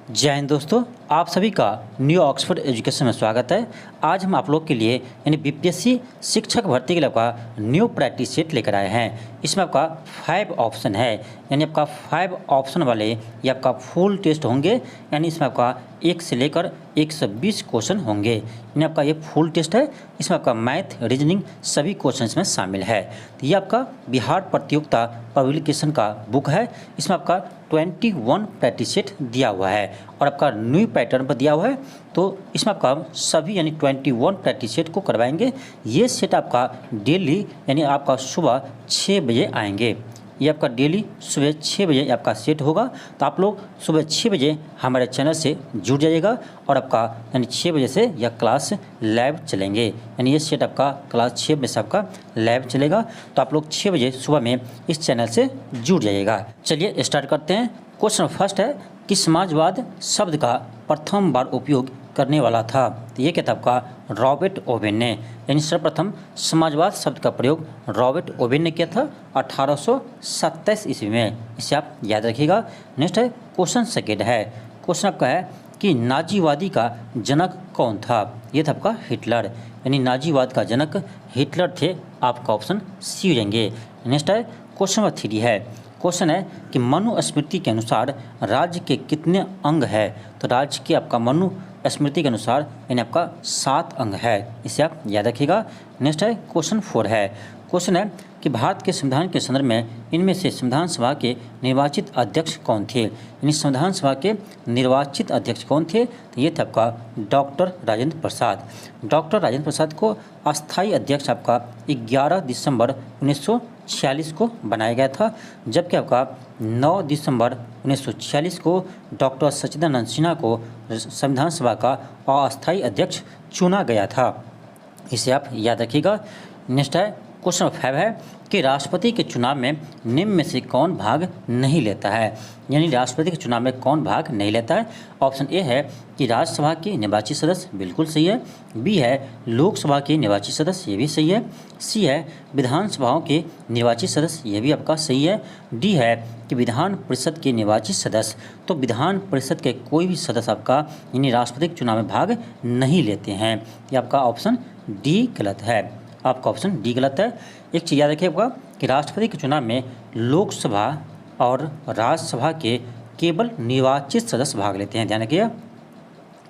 जय हिंद दोस्तों, आप सभी का न्यू ऑक्सफोर्ड एजुकेशन में स्वागत है। आज हम आप लोग के लिए यानी बीपीएससी शिक्षक भर्ती के लिए आपका न्यू प्रैक्टिस सेट लेकर आए हैं। इसमें आपका 5 ऑप्शन है, यानी आपका 5 ऑप्शन वाले ये आपका फुल टेस्ट होंगे। यानी इसमें आपका 1 से लेकर 120 क्वेश्चन होंगे। यानी आपका ये फुल टेस्ट है। इसमें आपका मैथ, रीजनिंग सभी क्वेश्चन इसमें शामिल है। तो ये आपका बिहार प्रतियोगिता पब्लिकेशन का बुक है। इसमें आपका 21 प्रैक्टिस सेट दिया हुआ है और आपका न्यू पैटर्न पर दिया हुआ है। तो इसमें आपका सभी यानी 21 प्रैक्टिस सेट को करवाएंगे। ये सेट आपका डेली यानी आपका सुबह 6 बजे आएंगे। ये आपका डेली सुबह 6 बजे आपका सेट होगा। तो आप लोग सुबह 6 बजे हमारे चैनल से जुड़ जाइएगा और आपका यानी 6 बजे से यह क्लास लाइव चलेंगे। यानी ये सेट आपका क्लास 6 बजे से आपका लाइव चलेगा। तो आप लोग 6 बजे सुबह में इस चैनल से जुड़ जाइएगा। चलिए स्टार्ट करते हैं। क्वेश्चन फर्स्ट है कि समाजवाद शब्द का प्रथम बार उपयोग करने वाला था। तो ये क्या था आपका रॉबर्ट ओवेन ने। यानी सर्वप्रथम समाजवाद शब्द का प्रयोग रॉबर्ट ओवेन ने किया था 1827 ईस्वी में। इसे आप याद रखिएगा। नेक्स्ट है क्वेश्चन सेकेंड है। क्वेश्चन आपका है कि नाजीवादी का जनक कौन था। ये था आपका हिटलर। यानी नाजीवाद का जनक हिटलर थे। आपका ऑप्शन सी हो जाएंगे। नेक्स्ट है क्वेश्चन नंबर 3 है। क्वेश्चन है कि मनुस्मृति के अनुसार राज्य के कितने अंग है। तो राज्य के आपका मनुस्मृति के अनुसार यानी आपका 7 अंग है। इसे आप याद रखिएगा। नेक्स्ट है क्वेश्चन 4 है। क्वेश्चन है कि भारत के संविधान के संदर्भ में इनमें से संविधान सभा के निर्वाचित अध्यक्ष कौन थे। यानी संविधान सभा के निर्वाचित अध्यक्ष कौन थे। तो ये थे आपका डॉक्टर राजेंद्र प्रसाद। डॉक्टर राजेंद्र प्रसाद को अस्थायी अध्यक्ष आपका 11 दिसंबर 1946 को बनाया गया था, जबकि आपका 9 दिसंबर 1946 को डॉक्टर सच्चिदानंद सिन्हा को संविधान सभा का अस्थायी अध्यक्ष चुना गया था। इसे आप याद रखिएगा। नेक्स्ट है क्वेश्चन नंबर 5 है कि राष्ट्रपति के चुनाव में निम्न में से कौन भाग नहीं लेता है। यानी राष्ट्रपति के चुनाव में कौन भाग नहीं लेता है। ऑप्शन ए है कि राज्यसभा के निर्वाचित सदस्य, बिल्कुल सही है। बी है लोकसभा के निर्वाचित सदस्य, ये भी सही है। सी है विधानसभाओं के निर्वाचित सदस्य, ये भी आपका सही है। डी है कि विधान परिषद के निर्वाचित सदस्य। तो विधान परिषद के कोई भी सदस्य आपका यानी राष्ट्रपति के चुनाव में भाग नहीं लेते हैं। ये आपका ऑप्शन डी गलत है। आपका ऑप्शन डी गलत है। एक चीज़ याद रखिए आपका कि राष्ट्रपति के चुनाव में लोकसभा और राज्यसभा के केवल निर्वाचित सदस्य भाग लेते हैं। ध्यान रखिए,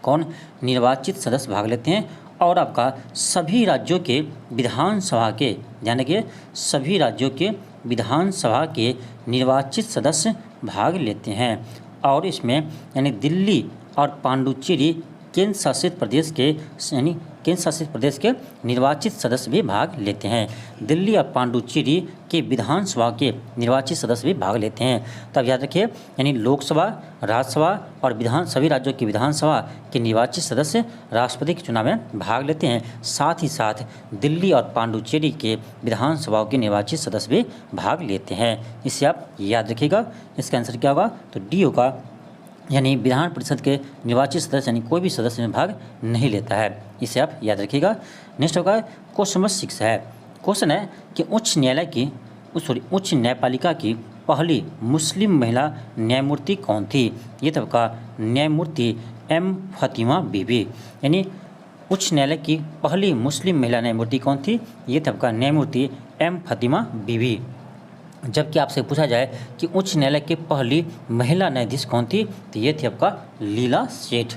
कौन निर्वाचित सदस्य भाग लेते हैं। और आपका सभी राज्यों के विधानसभा के, ध्यान रखिए, सभी राज्यों के विधानसभा के निर्वाचित सदस्य भाग लेते हैं। और इसमें यानी दिल्ली और पांडुचेरी केंद्र शासित प्रदेश के यानी केंद्र शासित प्रदेश के निर्वाचित सदस्य भी भाग लेते हैं। दिल्ली और पांडुचेरी के विधानसभा के निर्वाचित सदस्य भी भाग लेते हैं। तब याद रखिए यानी लोकसभा, राज्यसभा और सभी राज्यों की विधानसभा के निर्वाचित सदस्य राष्ट्रपति के चुनाव में भाग लेते हैं। साथ ही साथ दिल्ली और पांडुचेरी के विधानसभाओं के निर्वाचित सदस्य भी भाग लेते हैं। इसे आप याद रखिएगा। इसका आंसर क्या होगा। तो डी होगा, यानी विधान परिषद के निर्वाचित सदस्य यानी कोई भी सदस्य में भाग नहीं लेता है। इसे आप याद रखिएगा। नेक्स्ट होगा क्वेश्चन नंबर 6 है। क्वेश्चन है कि उच्च न्यायपालिका की पहली मुस्लिम महिला न्यायमूर्ति कौन थी। ये तो आपका न्यायमूर्ति एम फतिमा बीबी। यानी उच्च न्यायालय की पहली मुस्लिम महिला न्यायमूर्ति कौन थी। ये तो आपका न्यायमूर्ति एम फतिमा बीबी। जबकि आपसे पूछा जाए कि उच्च न्यायालय की पहली महिला न्यायाधीश कौन थी, तो ये थी आपका लीला सेठ।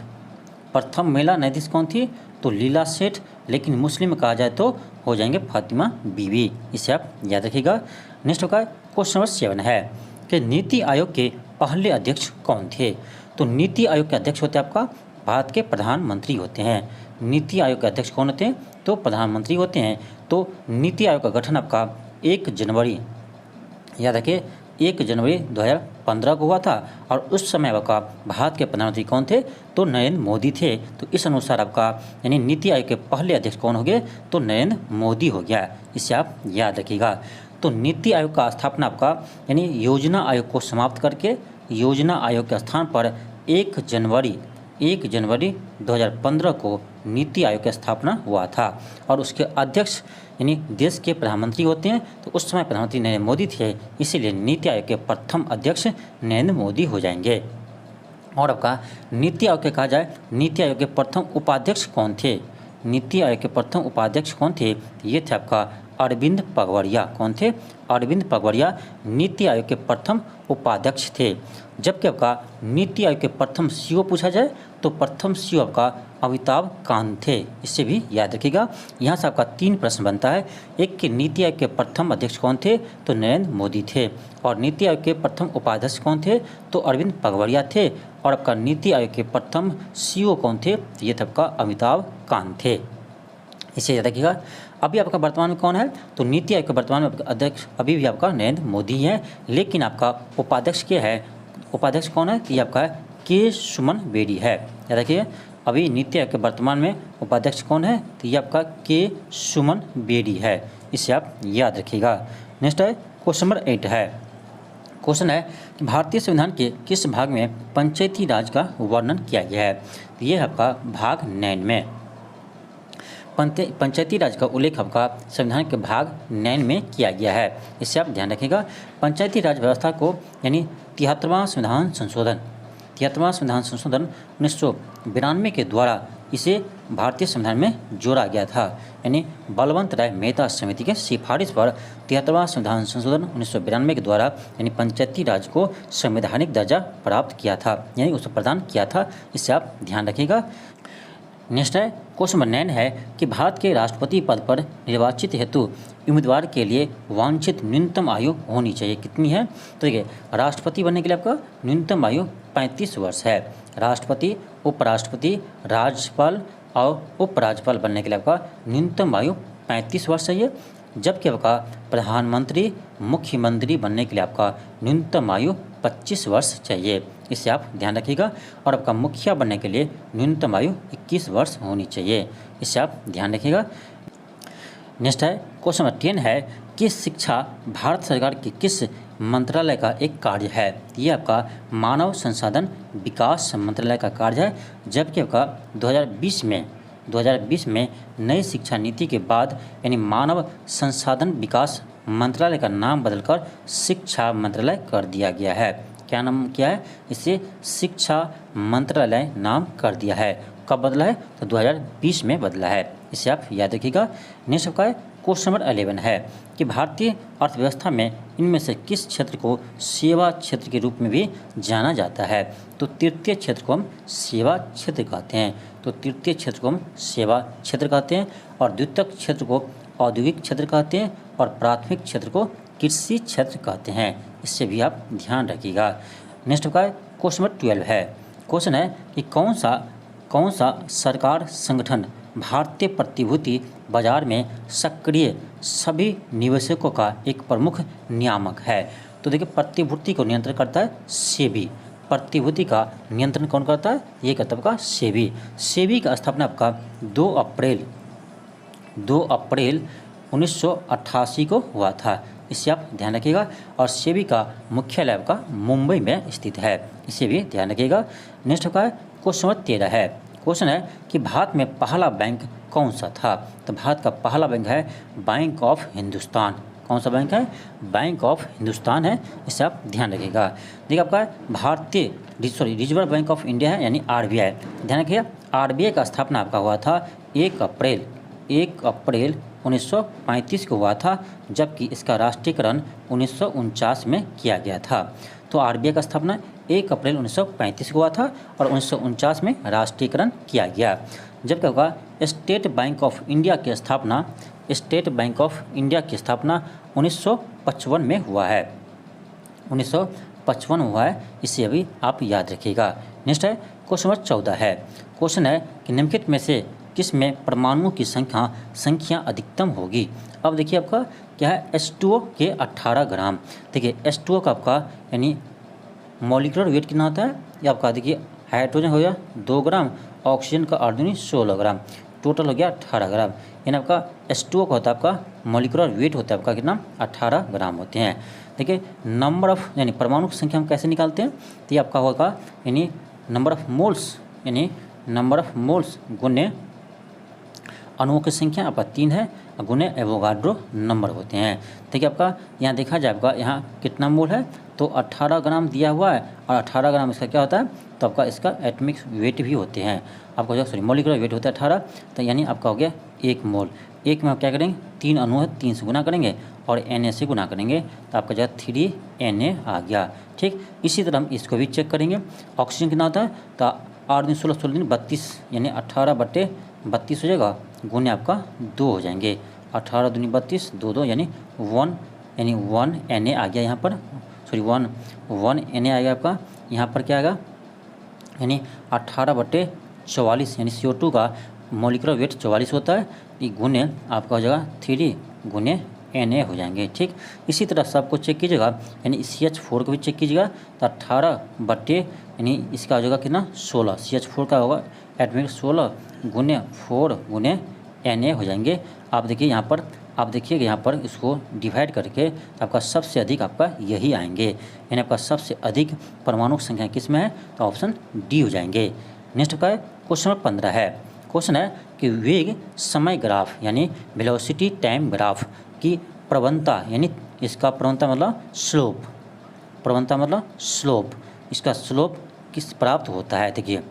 प्रथम महिला न्यायाधीश कौन थी, तो लीला सेठ। लेकिन मुस्लिम में कहा जाए तो हो जाएंगे फातिमा बीवी। इसे आप याद रखिएगा। नेक्स्ट होगा क्वेश्चन नंबर 7 है कि नीति आयोग के पहले अध्यक्ष कौन थे। तो नीति आयोग के अध्यक्ष होते हैं आपका भारत के प्रधानमंत्री होते हैं। नीति आयोग के अध्यक्ष कौन होते हैं, तो प्रधानमंत्री होते हैं। तो नीति आयोग का गठन आपका 1 जनवरी, याद रखिए, 1 जनवरी 2015 को हुआ था। और उस समय आपका भारत के प्रधानमंत्री कौन थे, तो नरेंद्र मोदी थे। तो इस अनुसार आपका यानी नीति आयोग के पहले अध्यक्ष कौन हो गए, तो नरेंद्र मोदी हो गया। इसे आप याद रखिएगा। तो नीति आयोग का स्थापना आपका यानी योजना आयोग को समाप्त करके योजना आयोग के स्थान पर 1 जनवरी 2015 को नीति आयोग की स्थापना हुआ था। और उसके अध्यक्ष यानी देश के प्रधानमंत्री होते हैं। तो उस समय प्रधानमंत्री नरेंद्र मोदी थे, इसीलिए नीति आयोग के प्रथम अध्यक्ष नरेंद्र मोदी हो जाएंगे। और आपका नीति आयोग के कहा जाए, नीति आयोग के प्रथम उपाध्यक्ष कौन थे? नीति आयोग के प्रथम उपाध्यक्ष कौन थे? ये थे आपका अरविंद पगवड़िया। कौन थे? अरविंद पगवड़िया नीति आयोग के प्रथम उपाध्यक्ष थे। जबकि आपका नीति आयोग के प्रथम सीईओ पूछा जाए तो प्रथम सीईओ आपका अमिताभ कांत थे। इससे भी याद रखिएगा। यहाँ से आपका 3 प्रश्न बनता है। एक कि नीति आयोग के प्रथम अध्यक्ष कौन थे? तो नरेंद्र मोदी थे। और नीति आयोग के प्रथम उपाध्यक्ष कौन थे? तो अरविंद पगवड़िया थे। और आपका नीति आयोग के प्रथम सीईओ कौन थे? तो ये थे आपका अमिताभ कांत थे। इसे याद रखिएगा। अभी आपका वर्तमान में कौन है? तो नीति आयोग के वर्तमान में अध्यक्ष अभी भी आपका नरेंद्र मोदी है, लेकिन आपका उपाध्यक्ष क्या है? उपाध्यक्ष कौन है? तो ये आपका के सुमन बेदी है। याद रखिए, अभी नीति आयोग के वर्तमान में उपाध्यक्ष कौन है? तो ये आपका के सुमन बेदी है। इसे आप याद रखिएगा। नेक्स्ट है क्वेश्चन नंबर 8 है। क्वेश्चन है कि भारतीय संविधान के किस भाग में पंचायती राज का वर्णन किया गया है? तो ये है आपका भाग 9 में पंचायती राज का उल्लेख आपका संविधान के भाग 9 में किया गया है। इससे आप ध्यान रखिएगा। पंचायती राज व्यवस्था को यानी 73वां संविधान संशोधन 1992 के द्वारा इसे भारतीय संविधान में जोड़ा गया था। यानी बलवंत राय मेहता समिति के सिफारिश पर 73वां संविधान संशोधन 1992 के द्वारा यानी पंचायती राज को संवैधानिक दर्जा प्राप्त किया था, यानी उसे प्रदान किया था। इससे आप ध्यान रखिएगा। नेक्स्ट है क्वेश्चन नंबर 9 है कि भारत के राष्ट्रपति पद पर निर्वाचित हेतु उम्मीदवार के लिए वांछित न्यूनतम आयु होनी चाहिए। कितनी है? तो देखिए, राष्ट्रपति बनने के लिए आपका न्यूनतम आयु 35 वर्ष है। राष्ट्रपति, उपराष्ट्रपति, राज्यपाल और उपराज्यपाल बनने के लिए आपका न्यूनतम आयु 35 वर्ष चाहिए। जबकि आपका प्रधानमंत्री, मुख्यमंत्री बनने के लिए आपका न्यूनतम आयु 25 वर्ष चाहिए। इसे आप ध्यान रखिएगा। और आपका मुखिया बनने के लिए न्यूनतम आयु 21 वर्ष होनी चाहिए। इसे आप ध्यान रखिएगा। नेक्स्ट है क्वेश्चन नंबर 10 है कि शिक्षा भारत सरकार के किस मंत्रालय का एक कार्य है? ये आपका मानव संसाधन विकास मंत्रालय का कार्य है। जबकि आपका 2020 में नई शिक्षा नीति के बाद यानी मानव संसाधन विकास मंत्रालय का नाम बदलकर शिक्षा मंत्रालय कर दिया गया है। क्या नाम क्या है? इसे शिक्षा मंत्रालय नाम कर दिया है। कब बदला है? तो 2020 में बदला है। इसे आप याद रखिएगा। नेक्स्ट आपका क्वेश्चन नंबर 11 है कि भारतीय अर्थव्यवस्था में इनमें से किस क्षेत्र को सेवा क्षेत्र के रूप में भी जाना जाता है? तो तृतीय क्षेत्र को हम सेवा क्षेत्र कहते हैं। तो तृतीय क्षेत्र को हम सेवा क्षेत्र कहते हैं और द्वितीयक क्षेत्र को औद्योगिक क्षेत्र कहते हैं और प्राथमिक क्षेत्र को कृषि क्षेत्र कहते हैं। इससे भी आप ध्यान रखिएगा। नेक्स्ट का क्वेश्चन नंबर 12 है। क्वेश्चन है कि कौन सा सरकार संगठन भारतीय प्रतिभूति बाजार में सक्रिय सभी निवेशकों का एक प्रमुख नियामक है? तो देखिए, प्रतिभूति को नियंत्रण करता है सेबी। प्रतिभूति का नियंत्रण कौन करता है? ये करता है आपका सेबी। सेबी का स्थापना आपका 2 अप्रैल 1988 को हुआ था। इससे आप ध्यान रखिएगा। और सेबी का मुख्यालय आपका मुंबई में स्थित है। इसे भी ध्यान रखिएगा। नेक्स्ट आपका क्वेश्चन नंबर 13 है। क्वेश्चन है कि भारत में पहला बैंक कौन सा था? तो भारत का पहला बैंक है बैंक ऑफ हिंदुस्तान। कौन सा बैंक है? बैंक ऑफ हिंदुस्तान है। इसे आप ध्यान रखिएगा। देखिए, आपका रिजर्व बैंक ऑफ इंडिया है यानी RBI। ध्यान रखिए, RBI का स्थापना आपका हुआ था 1 अप्रैल 1935 को हुआ था। जबकि इसका राष्ट्रीयकरण 1949 में किया गया था। तो RBI का स्थापना 1 अप्रैल 1935 को हुआ था और 1949 में राष्ट्रीयकरण किया गया। जबकि होगा स्टेट बैंक ऑफ इंडिया की स्थापना 1955 में हुआ है। 1955 हुआ है। इसे अभी आप याद रखिएगा। नेक्स्ट है क्वेश्चन नंबर 14 है। क्वेश्चन है कि निम्नलिखित में से किस में परमाणुओं की संख्या अधिकतम होगी? अब देखिए, आपका क्या है? H2O के 18 ग्राम। देखिए, H2O का आपका यानी मॉलिक्यूलर वेट कितना होता है? ये आपका देखिए, हाइड्रोजन हो गया 2 ग्राम, ऑक्सीजन का अर्धेनिक 16 ग्राम, टोटल हो गया 18 ग्राम। यानी आपका H2O का होता है आपका मॉलिक्यूलर वेट होता है आपका कितना? 18 ग्राम होते हैं। देखिए, नंबर ऑफ यानी परमाणु की संख्या हम कैसे निकालते हैं? तो ये आपका होगा यानी नंबर ऑफ मोल्स गुने अणुओं की संख्या आपका 3 है, गुने एवोगाड्रो नंबर होते हैं। देखिए, आपका यहाँ देखा जाए आपका यहाँ कितना मोल है? तो 18 ग्राम दिया हुआ है और 18 ग्राम इसका क्या होता है, तो आपका इसका एटॉमिक वेट भी होते हैं। आपका जो सॉरी मॉलिक्यूलर वेट होता है 18, तो यानी आपका हो गया 1 मोल। एक में आप क्या करेंगे, 3 अणु है, 3 से गुना करेंगे और Na से गुना करेंगे, तो आपका जो 3Na आ गया। ठीक, इसी तरह हम इसको भी चेक करेंगे। ऑक्सीजन कितना होता है, तो 8 दिन 16 16 दिन 32, यानी 18/32 हो जाएगा, गुने आपका 2 हो जाएंगे। 18 दूनी 32, 2 यानी 1, यानी 1 Na आ गया यहाँ पर, सॉरी 1 Na आ गया आपका। यहाँ पर क्या आएगा, यानी 18/44, यानी CO2 का मॉलिक्यूलर वेट 44 होता है, ये गुने आपका हो जाएगा 3 गुने Na हो जाएंगे। ठीक, इसी तरह सबको चेक कीजिएगा, यानी CH4 को भी चेक कीजिएगा, तो 18 यानी इसका हो जाएगा कितना, 16, CH4 का होगा एटॉमिक 16 गुने 4 गुने Na हो जाएंगे। आप देखिए यहाँ पर, आप देखिएगा यहाँ पर इसको डिवाइड करके, तो आपका सबसे अधिक आपका यही आएंगे, यानी आपका सबसे अधिक परमाणु संख्या किस में है, तो ऑप्शन डी हो जाएंगे। नेक्स्ट का क्वेश्चन नंबर 15 है। क्वेश्चन है कि वेग समय ग्राफ यानी वेलोसिटी टाइम ग्राफ की प्रवणता, यानी इसका प्रवणता मतलब स्लोप, प्रवणता मतलब स्लोप, इसका स्लोप किस प्राप्त होता है। देखिए,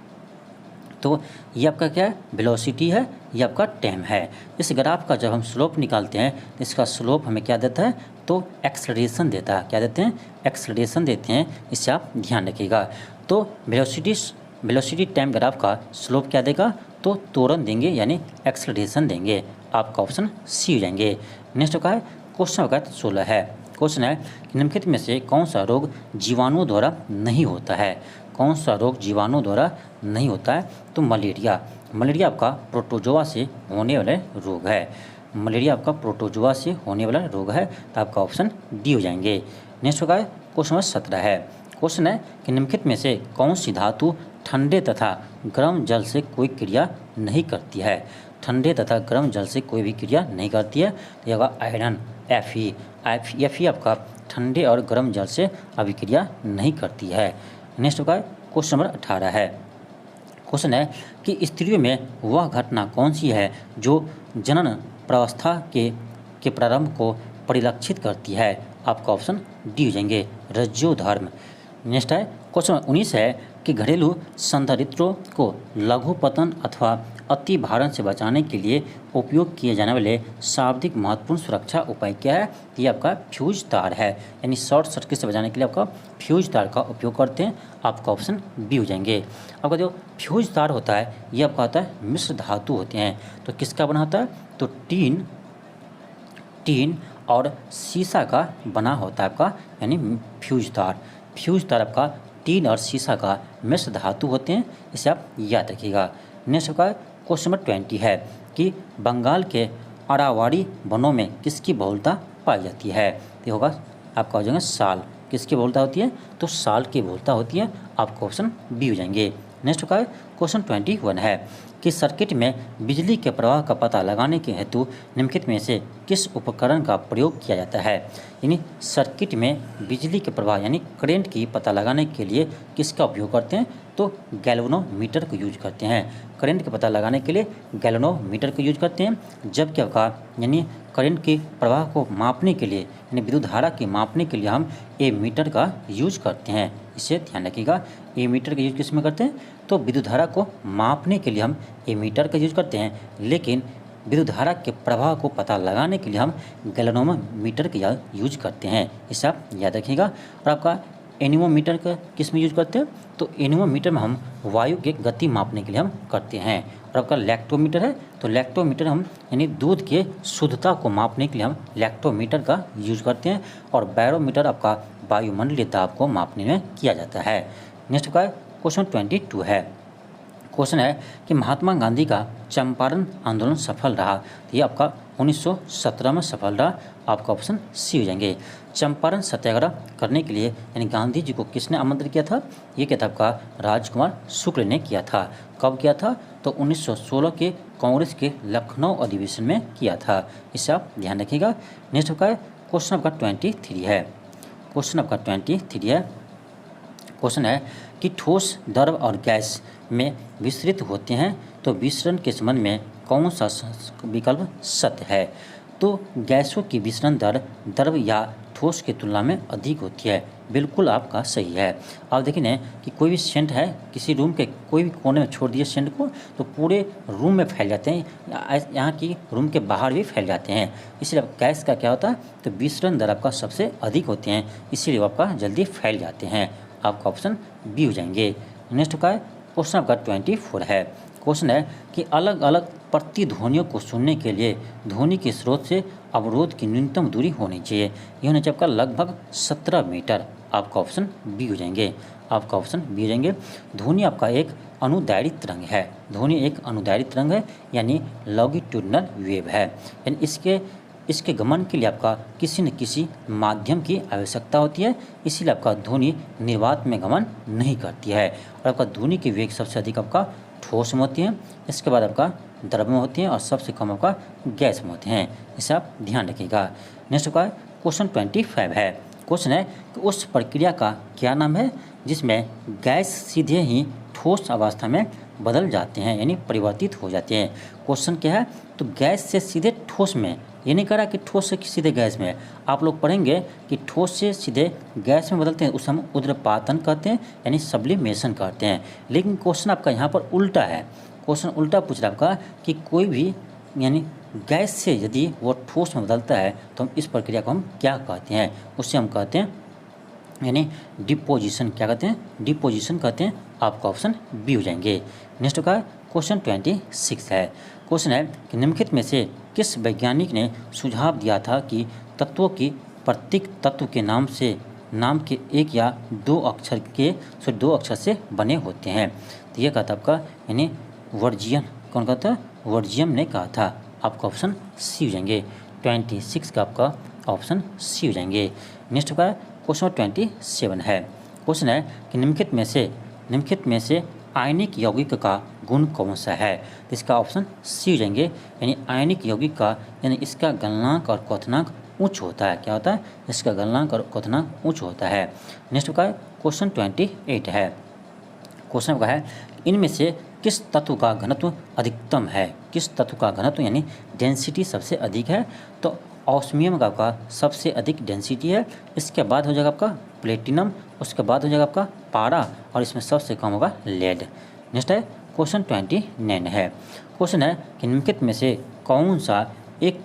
तो ये आपका क्या है, वेलोसिटी है, ये आपका टाइम है। इस ग्राफ का जब हम स्लोप निकालते हैं तो इसका स्लोप हमें क्या देता है, तो एक्सेलरेशन देता है। क्या देते हैं, एक्सेलरेशन देते हैं, इससे आप ध्यान रखिएगा। तो वेलोसिटी टाइम ग्राफ का स्लोप क्या देगा, तो त्वरण देंगे, यानी एक्सेलरेशन देंगे। आपका ऑप्शन सी हो जाएंगे। नेक्स्ट का है क्वेश्चन का 16 है। क्वेश्चन है कि निम्नलिखित में से कौन सा रोग जीवाणु द्वारा नहीं होता है, कौन सा रोग जीवाणु द्वारा नहीं होता है, तो मलेरिया। मलेरिया आपका प्रोटोजोआ से होने वाला रोग है, मलेरिया आपका प्रोटोजोआ से होने वाला रोग है, तो आपका ऑप्शन डी हो जाएंगे। नेक्स्ट का क्वेश्चन नंबर 17 है। क्वेश्चन है कि निम्नलिखित में से कौन सी धातु ठंडे तथा गर्म जल से कोई क्रिया नहीं करती है, ठंडे तथा गर्म जल से कोई भी क्रिया नहीं करती है, तो यह आयरन Fe आपका ठंडे और गर्म जल से अभिक्रिया नहीं करती है। नेक्स्ट का क्वेश्चन नंबर 18 है। क्वेश्चन है कि स्त्रियों में वह घटना कौन सी है जो जनन प्रावस्था के प्रारंभ को परिलक्षित करती है। आपका ऑप्शन डी हो जाएंगे, रज्जोधर्म। नेक्स्ट है क्वेश्चन 19 है कि घरेलू संधारित्रों को लघु पतन अथवा अति भारण से बचाने के लिए उपयोग किए जाने वाले शाब्दिक महत्वपूर्ण सुरक्षा उपाय क्या है, ये आपका फ्यूज तार है, यानी शॉर्ट सर्किट से बचाने के लिए आपका फ्यूज तार का उपयोग करते हैं। आपका ऑप्शन बी हो जाएंगे। आपका जो फ्यूज तार होता है ये आपका होता है मिश्र धातु होते हैं, तो किसका बना होता है, तो टीन और शीशा का बना होता है आपका, यानी फ्यूज तार आपका टीन और शीशा का मिश्र धातु होते हैं, इसे आप याद रखिएगा। नेक्स्ट का क्वेश्चन नंबर 20 है कि बंगाल के अरावाड़ी वनों में किसकी बहुलता पाई जाती है, तो होगा आपका हो जाएगा साल। किसकी बहुलता होती है, तो साल की बहुलता होती है। आपका ऑप्शन बी हो जाएंगे। नेक्स्ट का क्वेश्चन 21 है कि सर्किट में बिजली के प्रवाह का पता लगाने के हेतु निम्नलिखित में से किस उपकरण का प्रयोग किया जाता है, यानी सर्किट में बिजली के प्रवाह यानी करंट की पता लगाने के लिए किसका उपयोग करते हैं, तो गैल्वेनोमीटर को यूज करते हैं। करंट का पता लगाने के लिए गैल्वेनोमीटर को यूज करते हैं, जबकि आपका यानी करंट के प्रवाह को मापने के लिए यानी विद्युत धारा की मापने के लिए हम एमीटर का यूज करते हैं। इसे ध्यान रखिएगा, एमीटर का यूज किस में करते हैं, तो विद्युत धारा को मापने के लिए हम एमीटर का यूज करते हैं, लेकिन विद्युत धारा के प्रवाह को पता लगाने के लिए हम गैल्वेनोमीटर का यूज करते हैं। इसे आप याद रखिएगा। और आपका एनीमोमीटर का किस में यूज करते हैं, तो एनीमोमीटर में हम वायु के गति मापने के लिए हम करते हैं। और आपका लैक्टोमीटर है, तो लैक्टोमीटर हम यानी दूध के शुद्धता को मापने के लिए हम लैक्टोमीटर का यूज करते हैं। और बैरोमीटर आपका वायुमंडलीय दाब को मापने में किया जाता है। नेक्स्ट का क्वेश्चन 22 है। क्वेश्चन है कि महात्मा गांधी का चंपारण आंदोलन सफल रहा, तो ये आपका 1917 में सफल रहा। आपका ऑप्शन सी हो जाएंगे। चंपारण सत्याग्रह करने के लिए यानी गांधी जी को किसने आमंत्रित किया था, ये किया था आपका राजकुमार शुक्ल ने किया था। कब किया था, तो 1916 के कांग्रेस के लखनऊ अधिवेशन में किया था। इसे आप ध्यान रखिएगा। नेक्स्ट आपका क्वेश्चन आपका 23 है। क्वेश्चन आपका 23 है। क्वेश्चन है कि ठोस, द्रव और गैस में विस्तृत होते हैं, तो विसरण के संबंध में कौन सा विकल्प सत्य है, तो गैसों की विसरण दर द्रव या ठोस की तुलना में अधिक होती है, बिल्कुल आपका सही है। आप देखिए ना कि कोई भी सेंट है किसी रूम के कोई भी कोने में छोड़ दिए सेंट को तो पूरे रूम में फैल जाते हैं, यहाँ की रूम के बाहर भी फैल जाते हैं। इसलिए गैस का क्या होता है, तो विसरण दर आपका सबसे अधिक होते हैं, इसीलिए वो आपका जल्दी फैल जाते हैं। आपका ऑप्शन बी हो जाएंगे। नेक्स्ट का क्वेश्चन आपका 24 है। क्वेश्चन है कि अलग अलग प्रतिध्वनियों को सुनने के लिए ध्वनि के स्रोत से अवरोध की न्यूनतम दूरी होनी चाहिए। ये होना चाहिए आपका लगभग 17 मीटर। आपका ऑप्शन बी हो जाएंगे। आपका ऑप्शन बी हो जाएंगे। ध्वनि आपका एक अनुदैर्घ्य तरंग है। ध्वनि एक अनुदैर्घ्य तरंग है यानी लॉन्गिट्यूडिनल वेव है, यानी इसके गमन के लिए आपका किसी न किसी माध्यम की आवश्यकता होती है, इसीलिए आपका ध्वनि निर्वात में गमन नहीं करती है। और आपका ध्वनि की वेग सबसे अधिक आपका ठोस में होती है, इसके बाद आपका द्रव में होती है और सबसे कम आपका गैस में होते हैं। इसे आप ध्यान रखिएगा। नेक्स्ट आपका क्वेश्चन 25 है। क्वेश्चन है कि उस प्रक्रिया का क्या नाम है जिसमें गैस सीधे ही ठोस अवस्था में बदल जाते हैं, यानी परिवर्तित हो जाते हैं। क्वेश्चन क्या है, तो गैस से सीधे ठोस में, ये नहीं कह रहा कि ठोस से सीधे गैस में। आप लोग पढ़ेंगे कि ठोस से सीधे गैस में बदलते हैं, उसे हम उद्रपातन कहते हैं, यानी सब्लिमेशन कहते हैं। लेकिन क्वेश्चन आपका यहाँ पर उल्टा है। क्वेश्चन उल्टा पूछ रहा आपका कि कोई भी यानी गैस से यदि वो ठोस में बदलता है तो हम इस प्रक्रिया को हम क्या कहते हैं, उससे हम कहते हैं यानी डिपोजिशन। क्या कहते हैं, डिपोजिशन कहते हैं। आपका ऑप्शन बी हो जाएंगे। नेक्स्ट का क्वेश्चन 26 है। क्वेश्चन है कि निम्नलिखित में से किस वैज्ञानिक ने सुझाव दिया था कि तत्वों की प्रत्येक तत्व के नाम के एक या दो अक्षर से बने होते हैं। तो ये कहा था आपका यानी वर्जियन। कौन कहा था, वर्जियम ने कहा था। आपका ऑप्शन सी हो जाएंगे। 26 का आपका ऑप्शन सी हो जाएंगे। नेक्स्ट का क्वेश्चन 27 है। क्वेश्चन है कि निम्नलिखित में से आयनिक यौगिक का गुण कौन सा है। तो इसका ऑप्शन सी हो जाएंगे, यानी आयनिक यौगिक का यानी इसका गलनांक और क्वथनांक उच्च होता है। क्या होता है, इसका गलनांक और क्वथनांक उच्च होता है। नेक्स्ट का क्वेश्चन 28 है। क्वेश्चन का है इनमें से किस तत्व का घनत्व अधिकतम है। किस तत्व का घनत्व यानी डेंसिटी सबसे अधिक है। तो ऑस्मियम का आपका सबसे अधिक डेंसिटी है, इसके बाद हो जाएगा आपका प्लेटिनम, उसके बाद हो जाएगा आपका पारा और इसमें सबसे कम होगा लेड। नेक्स्ट है क्वेश्चन 29 है। क्वेश्चन है कि निम्नलिखित में से कौन सा एक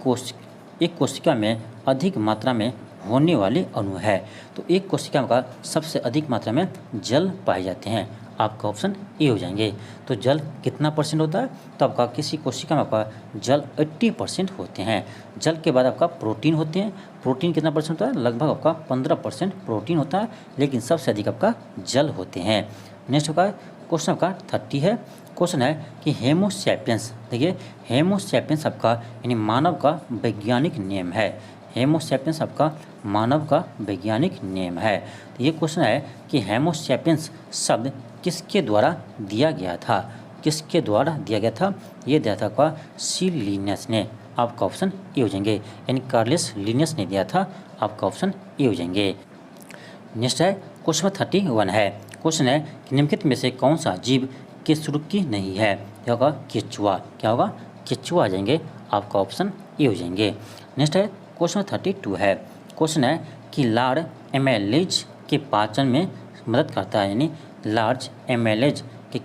कोशिका में अधिक मात्रा में होने वाले अणु है। तो एक कोशिका का सबसे अधिक मात्रा में जल पाए जाते हैं। आपका ऑप्शन ए हो जाएंगे। तो जल कितना परसेंट होता है, तो आपका किसी कोशिका में आपका जल 80% होते हैं। जल के बाद आपका प्रोटीन होते हैं। प्रोटीन कितना परसेंट होता है, लगभग आपका 15% प्रोटीन होता है, लेकिन सबसे अधिक आपका जल होते हैं। नेक्स्ट का क्वेश्चन आपका 30 है। क्वेश्चन है कि हेमोसैपियंस, देखिए हेमोसैपियंस आपका यानी मानव का वैज्ञानिक नेम है। हेमोसैपियंस आपका मानव का वैज्ञानिक नेम है। तो ये क्वेश्चन है कि हेमोसैपियंस शब्द किसके द्वारा दिया गया था। किसके द्वारा दिया गया था, ये दिया था आपका सी लिनियस ने। आपका ऑप्शन ए हो जाएंगे, यानी कार्लेस लिनियस ने दिया था। आपका ऑप्शन ए हो जाएंगे। नेक्स्ट है क्वेश्चन 31 है। क्वेश्चन है कि निम्नलिखित में से कौन सा जीव केसुरुकी नहीं है। क्या होगा, केचुआ। क्या होगा, केचुआ आ जाएंगे। आपका ऑप्शन ए हो जाएंगे। नेक्स्ट है क्वेश्चन 32 है। क्वेश्चन है कि लार्ज एमेलेज के पाचन में मदद करता है, यानी लार्ज एमेलेज के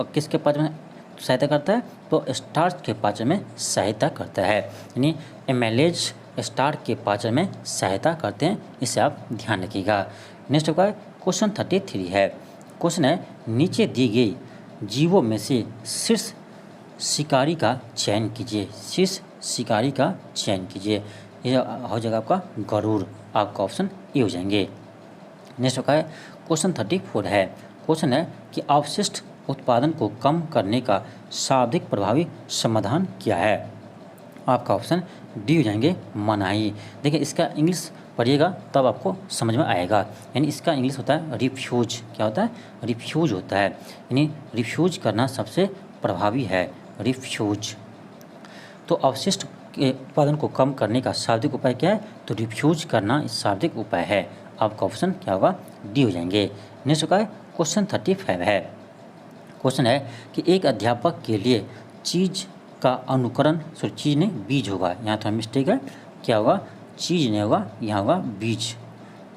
किसके पाचन में सहायता करता है, तो स्टार्च के पाचन में सहायता करता है, यानी एमेलेज स्टार्च के पाचन में सहायता करते हैं। इसे आप ध्यान रखिएगा। नेक्स्ट आपका क्वेश्चन 33 है। क्वेश्चन है नीचे दी गई जीवों में से शीर्ष शिकारी का चयन कीजिए। शीर्ष शिकारी का चयन कीजिए। यह हो जाएगा आपका गरुड़। आपका ऑप्शन ए हो जाएंगे। नेक्स्ट होगा है क्वेश्चन 34 है। क्वेश्चन है कि अवशिष्ट उत्पादन को कम करने का सर्वाधिक प्रभावी समाधान क्या है। आपका ऑप्शन डी हो जाएंगे, मनाही। देखिए इसका इंग्लिश पढ़िएगा तब आपको समझ में आएगा। यानी इसका इंग्लिश होता है रिफ्यूज। क्या होता है, रिफ्यूज होता है, यानी रिफ्यूज करना सबसे प्रभावी है, रिफ्यूज। तो अवशिष्ट के उत्पादन को कम करने का शाब्दिक उपाय क्या है, तो रिफ्यूज करना इस शाब्दिक उपाय है। आपका ऑप्शन क्या होगा, डी हो जाएंगे। नेक्स्ट का क्वेश्चन 35 है। क्वेश्चन है कि एक अध्यापक के लिए चीज़ का अनुकरण, सॉरी चीज़ नहीं बीज होगा, यहाँ थोड़ा मिस्टेक है। क्या होगा, चीज़ नहीं होगा, यहाँ होगा बीज।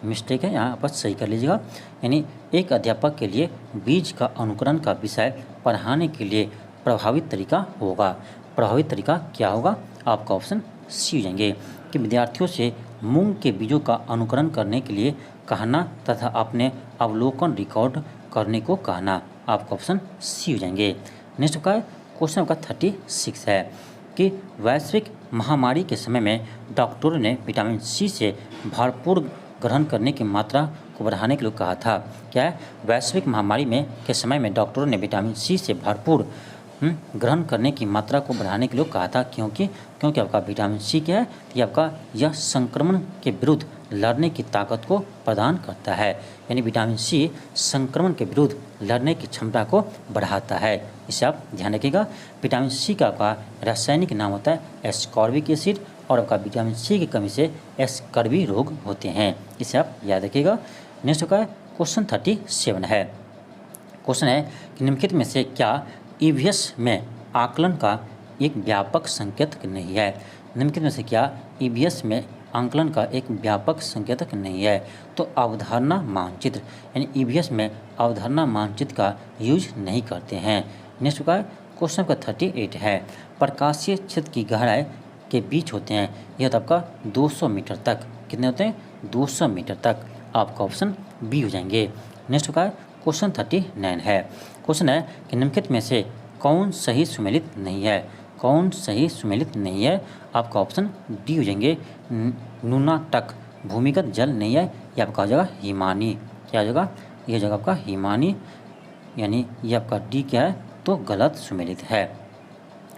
मिस्टेक है, यहाँ पर सही कर लीजिएगा। यानी एक अध्यापक के लिए बीज का अनुकरण का विषय पढ़ाने के लिए प्रभावित तरीका होगा। प्रभावित तरीका क्या होगा? आपका ऑप्शन सी हो जाएंगे कि विद्यार्थियों से मूंग के बीजों का अनुकरण करने के लिए कहना तथा अपने अवलोकन रिकॉर्ड करने को कहना। आपका ऑप्शन सी हो जाएंगे। नेक्स्ट का क्वेश्चन आपका 36 है कि वैश्विक महामारी के समय में डॉक्टरों ने विटामिन सी से भरपूर ग्रहण करने की मात्रा को बढ़ाने के लिए कहा था। क्या है? वैश्विक महामारी में के समय में डॉक्टरों ने विटामिन सी से भरपूर ग्रहण करने की मात्रा को बढ़ाने के लिए कहा था। क्योंकि आपका विटामिन सी क्या है? तो ये आपका यह संक्रमण के विरुद्ध लड़ने की ताकत को प्रदान करता है। यानी विटामिन सी संक्रमण के विरुद्ध लड़ने की क्षमता को बढ़ाता है। इसे आप ध्यान रखिएगा। विटामिन सी का रासायनिक नाम होता है एस्कॉर्बिक एसिड और आपका विटामिन सी की कमी से एस्कर्वी रोग होते हैं। इसे आप याद रखिएगा। नेक्स्ट का क्वेश्चन 37 है। क्वेश्चन है कि निम्नलिखित में से क्या ईवीएस में आकलन का एक व्यापक संकेतक नहीं है? निम्नलिखित में से क्या ईवीएस में आकलन का एक व्यापक संकेतक नहीं है? तो अवधारणा मानचित्र, यानी ईवीएस में अवधारणा मानचित्र का यूज नहीं करते हैं। नेक्स्ट का क्वेश्चन का 38 है। प्रकाशीय क्षेत्र की गहराई के बीच होते हैं, यह तो आपका 200 मीटर तक। कितने होते हैं? 200 मीटर तक। आपका ऑप्शन बी हो जाएंगे। नेक्स्ट का क्वेश्चन 39 है। क्वेश्चन है कि निम्नलिखित में से कौन सही सुमेलित नहीं है? कौन सही सुमेलित नहीं है? आपका ऑप्शन डी हो जाएंगे। नुनाटक भूमिगत जल नहीं है, यह आपका हो जाएगा हिमानी। क्या हो जाएगा? यह जगह आपका हिमानी, यानी ये आपका डी क्या है? तो गलत सुमेलित है।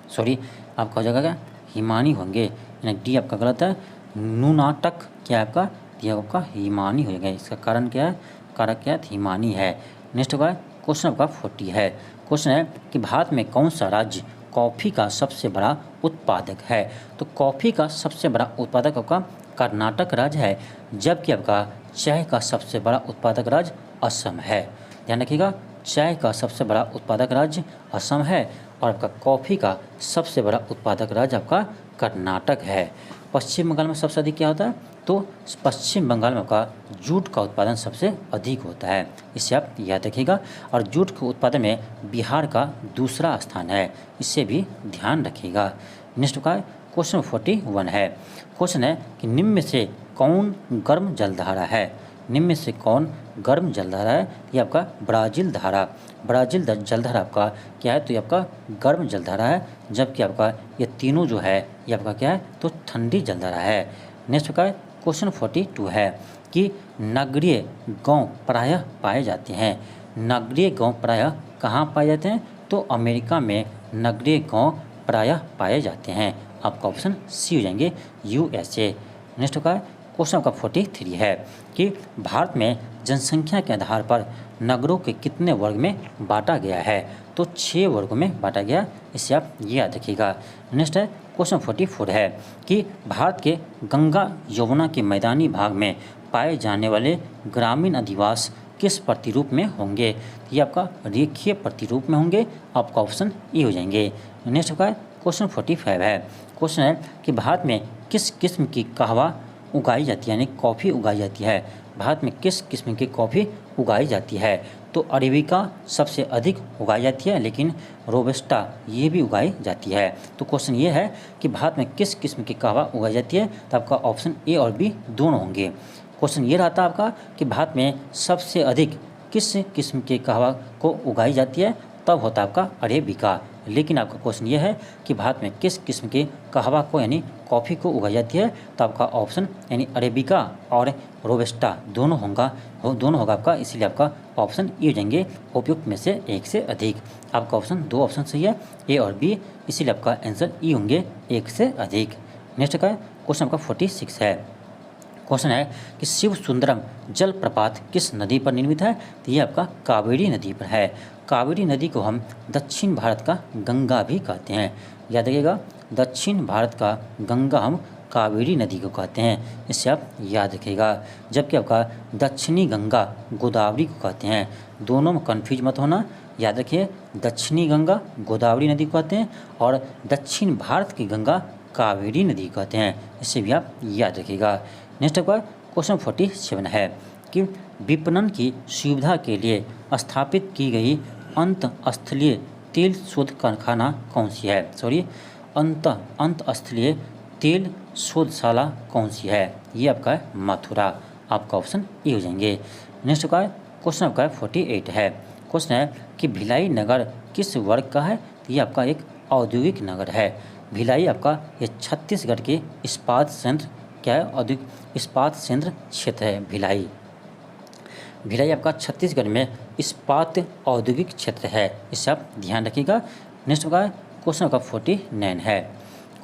सॉरी, आपका हो जाएगा क्या? हिमानी होंगे, यानी डी आपका गलत है। नुनाटक क्या है आपका? यह आपका हिमानी हो जाएगा। इसका कारण क्या है? कारक क्या है? हिमानी है। नेक्स्ट होगा क्वेश्चन आपका 40 है। क्वेश्चन है कि भारत में कौन सा राज्य कॉफ़ी का सबसे बड़ा उत्पादक है? तो कॉफ़ी का सबसे बड़ा उत्पादक आपका कर्नाटक राज्य है, जबकि आपका चाय का सबसे बड़ा उत्पादक राज्य असम है। ध्यान रखिएगा, चाय का सबसे बड़ा उत्पादक राज्य असम है और आपका कॉफ़ी का सबसे बड़ा उत्पादक राज्य आपका कर्नाटक है। पश्चिम बंगाल में सबसे अधिक क्या होता है? तो पश्चिम बंगाल में आपका जूट का उत्पादन सबसे अधिक होता है। इसे आप याद रखिएगा। और जूट के उत्पादन में बिहार का दूसरा स्थान है, इससे भी ध्यान रखिएगा। नेक्स्ट का क्वेश्चन 41 है। क्वेश्चन है कि निम्न में से कौन गर्म जलधारा है? निम्न में से कौन गर्म जलधारा है? ये आपका ब्राज़ील धारा। ब्राज़ील जलधारा आपका क्या है? तो ये आपका गर्म जलधारा है, जबकि आपका ये तीनों जो है ये आपका क्या है? तो ठंडी जलधारा है। नेक्स्ट का क्वेश्चन 42 है कि नगरीय गांव प्रायः पाए जाते हैं। नगरीय गांव प्रायः कहाँ पाए जाते हैं? तो अमेरिका में नगरीय गांव प्रायः पाए जाते हैं। आपका ऑप्शन सी हो जाएंगे, USA। नेक्स्ट का क्वेश्चन आपका 43 है कि भारत में जनसंख्या के आधार पर नगरों के कितने वर्ग में बांटा गया है? तो 6 वर्गों में बांटा गया। इसे आप याद रखिएगा। नेक्स्ट है क्वेश्चन 44 है कि भारत के गंगा यमुना के मैदानी भाग में पाए जाने वाले ग्रामीण अधिवास किस प्रतिरूप में होंगे? ये आपका रेखीय प्रतिरूप में होंगे। आपका ऑप्शन ए हो जाएंगे। नेक्स्ट का क्वेश्चन 45 है। क्वेश्चन है कि भारत में किस किस्म की कहवा उगाई जाती है, यानी कॉफ़ी उगाई जाती है? भारत में किस किस्म की कॉफ़ी उगाई जाती है? तो अरेबिका सबसे अधिक उगाई जाती है, लेकिन रोबस्टा ये भी उगाई जाती है। तो क्वेश्चन ये है कि भारत में किस किस्म की कहवा उगाई जाती है? तो आपका ऑप्शन ए और बी दोनों होंगे। क्वेश्चन ये रहता है आपका कि भारत में सबसे अधिक किस किस्म के कहवा को उगाई जाती है? तब होता है आपका अरेबिका। लेकिन आपका क्वेश्चन ये है कि भारत में किस किस्म के कहवा को यानी कॉफ़ी को उगाई जाती है? तो आपका ऑप्शन यानी अरेबिका और रोबस्टा दोनों होगा आपका, इसीलिए आपका ऑप्शन ए हो जाएंगे उपयुक्त में से एक से अधिक। आपका ऑप्शन 2 ऑप्शन सही है, ए और बी, इसीलिए आपका आंसर ई होंगे एक से अधिक। नेक्स्ट का क्वेश्चन आपका 46 है। क्वेश्चन है कि शिव सुंदरम जलप्रपात किस नदी पर निर्मित है? तो ये आपका कावेरी नदी पर है। कावेरी नदी को हम दक्षिण भारत का गंगा भी कहते हैं। याद रखिएगा, दक्षिण भारत का गंगा हम कावेरी नदी को कहते हैं। इससे आप याद रखिएगा। जबकि आपका दक्षिणी गंगा गोदावरी को कहते हैं। दोनों में कन्फ्यूज मत होना। याद रखिए, दक्षिणी गंगा गोदावरी नदी को कहते हैं और दक्षिण भारत की गंगा कावेरी नदी कहते हैं। इससे भी आप याद रखिएगा। नेक्स्ट आपका क्वेश्चन 47 है कि विपणन की सुविधा के लिए स्थापित की गई अंतःस्थलीय तेल शोध कारखाना कौन सी है? अंतःस्थलीय तेल शोधशाला कौन सी है? ये आपका है मथुरा। आपका ऑप्शन ए हो जाएंगे। नेक्स्ट का क्वेश्चन आपका 48 है। क्वेश्चन है कि भिलाई नगर किस वर्ग का है? ये आपका एक औद्योगिक नगर है। भिलाई आपका ये छत्तीसगढ़ के इस्पात संयंत्र क्या है? औद्योगिक इस्पात संयंत्र क्षेत्र है भिलाई। भिलाई आपका छत्तीसगढ़ में इस्पात औद्योगिक क्षेत्र है, इसे आप ध्यान रखिएगा। नेक्स्ट का क्वेश्चन का 49 है।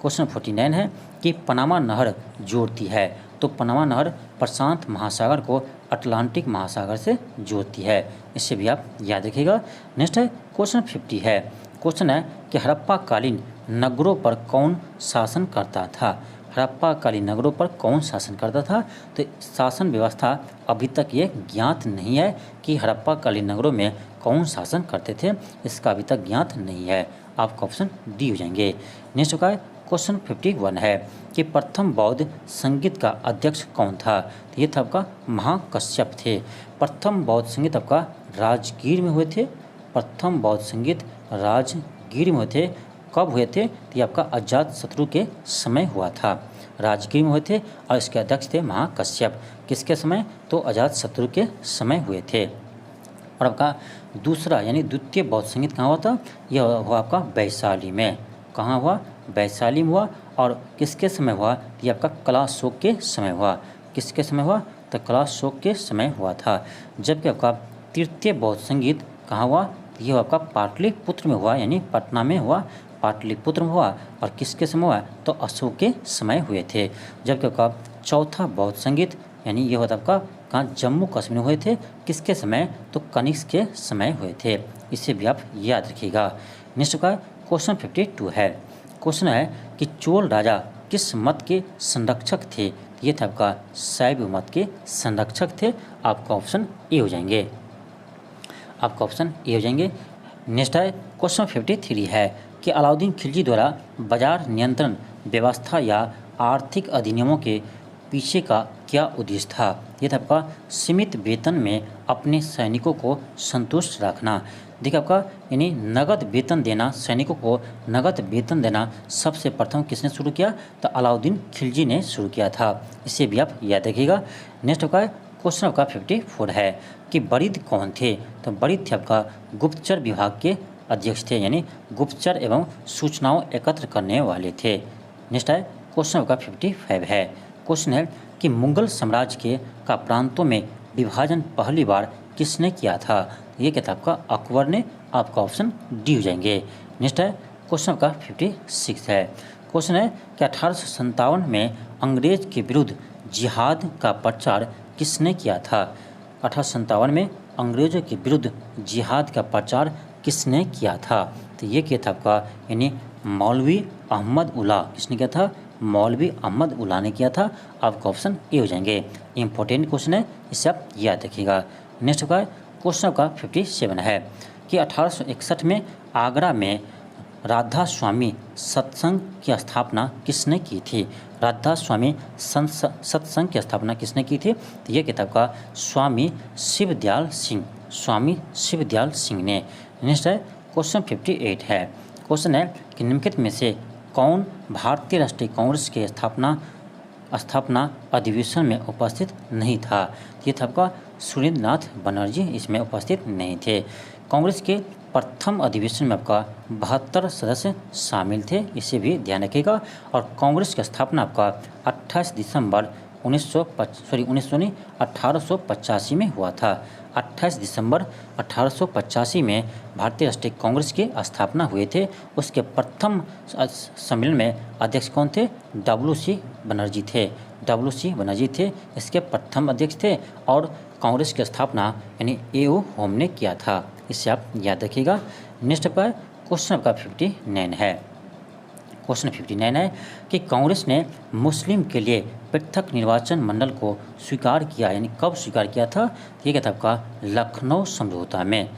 क्वेश्चन 49 है कि पनामा नहर जोड़ती है, तो पनामा नहर प्रशांत महासागर को अटलांटिक महासागर से जोड़ती है, इसे भी आप याद रखिएगा। नेक्स्ट है क्वेश्चन 50 है। क्वेश्चन है कि हड़प्पा कालीन नगरों पर कौन शासन करता था? हड़प्पा कालीन नगरों पर कौन शासन करता था? तो शासन व्यवस्था अभी तक ये ज्ञात नहीं है कि हड़प्पा कालीन नगरों में कौन शासन करते थे, इसका अभी तक ज्ञात नहीं है। आपका ऑप्शन डी हो जाएंगे। नेक्स्ट का क्वेश्चन 51 है कि प्रथम बौद्ध संगीत का अध्यक्ष कौन था? तो ये था आपका महाकश्यप थे। प्रथम बौद्ध संगीत आपका राजगीर में हुए थे। प्रथम बौद्ध संगीत राजगीर में हुए थे। कब हुए थे? तो ये आपका अजातशत्रु के समय हुआ था। राजगीर में हुए थे और इसके अध्यक्ष थे महाकश्यप। किसके समय? तो अजातशत्रु के समय हुए थे। और आपका दूसरा यानी द्वितीय बौद्ध संगीत कहाँ हुआ था? यह हुआ आपका वैशाली में। कहाँ हुआ? वैशाली में हुआ। और किसके समय हुआ? ये आपका कलाशोक के समय हुआ। किसके समय हुआ? तो कलाशोक के समय हुआ था। जबकि आपका तृतीय बौद्ध संगीत कहाँ हुआ? यह आपका पाटलिपुत्र में हुआ, यानी पटना में हुआ, पाटलिपुत्र में हुआ। और किसके समय हुआ? तो अशोक के समय हुए थे। जबकि आपका चौथा बौद्ध संगीत यानी ये होता आपका कहाँ? जम्मू कश्मीर में हुए थे। किसके समय? तो कनिष्क के समय हुए थे, इसे भी आप याद रखिएगा। नेक्स्ट का क्वेश्चन 52 है। क्वेश्चन है कि चोल राजा किस मत के संरक्षक थे? ये था आपका शैव मत के संरक्षक थे। आपका ऑप्शन ए हो जाएंगे। आपका ऑप्शन ए हो जाएंगे। नेक्स्ट है क्वेश्चन 53 है कि अलाउद्दीन खिलजी द्वारा बाजार नियंत्रण व्यवस्था या आर्थिक अधिनियमों के पीछे का क्या उद्देश्य था? यह था आपका सीमित वेतन में अपने सैनिकों को संतुष्ट रखना। देखिए आपका यानी नगद वेतन देना, सैनिकों को नगद वेतन देना सबसे प्रथम किसने शुरू किया? तो अलाउद्दीन खिलजी ने शुरू किया था, इसे भी आप याद रखिएगा। नेक्स्ट आपका क्वेश्चन आपका 54 है कि बरिद कौन थे? तो बरिद थे आपका गुप्तचर विभाग के अध्यक्ष थे, यानी गुप्तचर एवं सूचनाओं एकत्र करने वाले थे। नेक्स्ट है क्वेश्चन आपका 55 है। क्वेश्चन है कि मुगल साम्राज्य के का प्रांतों में विभाजन पहली बार किसने किया था? ये क्या था आपका? अकबर ने। आपका ऑप्शन डी हो जाएंगे। नेक्स्ट है क्वेश्चन आपका 56 है। क्वेश्चन है कि 1857 में अंग्रेज के विरुद्ध जिहाद का प्रचार किसने किया था? 1857 में अंग्रेजों के विरुद्ध जिहाद का प्रचार किसने किया था? तो ये क्या था आपका? यानी मौलवी अहमद उल्ला। किसने किया था? मौलवी अहमद उल्ला ने किया था। आपका ऑप्शन ए हो जाएंगे। इंपॉर्टेंट क्वेश्चन है, इसे आप याद रखिएगा। नेक्स्ट का क्वेश्चन का 57 है कि 1861 में आगरा में राधा स्वामी सत्संग की स्थापना किसने की थी? राधा स्वामी सत्संग की स्थापना किसने की थी? तो ये किताब का स्वामी शिवदयाल सिंह, स्वामी शिवदयाल सिंह ने। नेक्स्ट है क्वेश्चन 58 है। क्वेश्चन है कि निम्नलिखित में से कौन भारतीय राष्ट्रीय कांग्रेस के स्थापना अधिवेशन में उपस्थित नहीं था? ये था आपका सुरेंद्रनाथ बनर्जी इसमें उपस्थित नहीं थे। कांग्रेस के प्रथम अधिवेशन में आपका 72 सदस्य शामिल थे, इसे भी ध्यान रखिएगा। और कांग्रेस की स्थापना आपका 28 दिसंबर 1885 में हुआ था। 28 दिसंबर 1885 में भारतीय राष्ट्रीय कांग्रेस की स्थापना हुए थे। उसके प्रथम सम्मेलन में अध्यक्ष कौन थे? WC बनर्जी थे। WC बनर्जी थे इसके प्रथम अध्यक्ष थे। और कांग्रेस की स्थापना यानी A.O. होम ने किया था, इसे आप याद रखिएगा। नेक्स्ट पर क्वेश्चन आपका 59 है। क्वेश्चन 59 है कि कांग्रेस ने मुस्लिम के लिए पृथक निर्वाचन मंडल को स्वीकार किया, यानी कब स्वीकार किया था? ये क्या था आपका? लखनऊ समझौता में।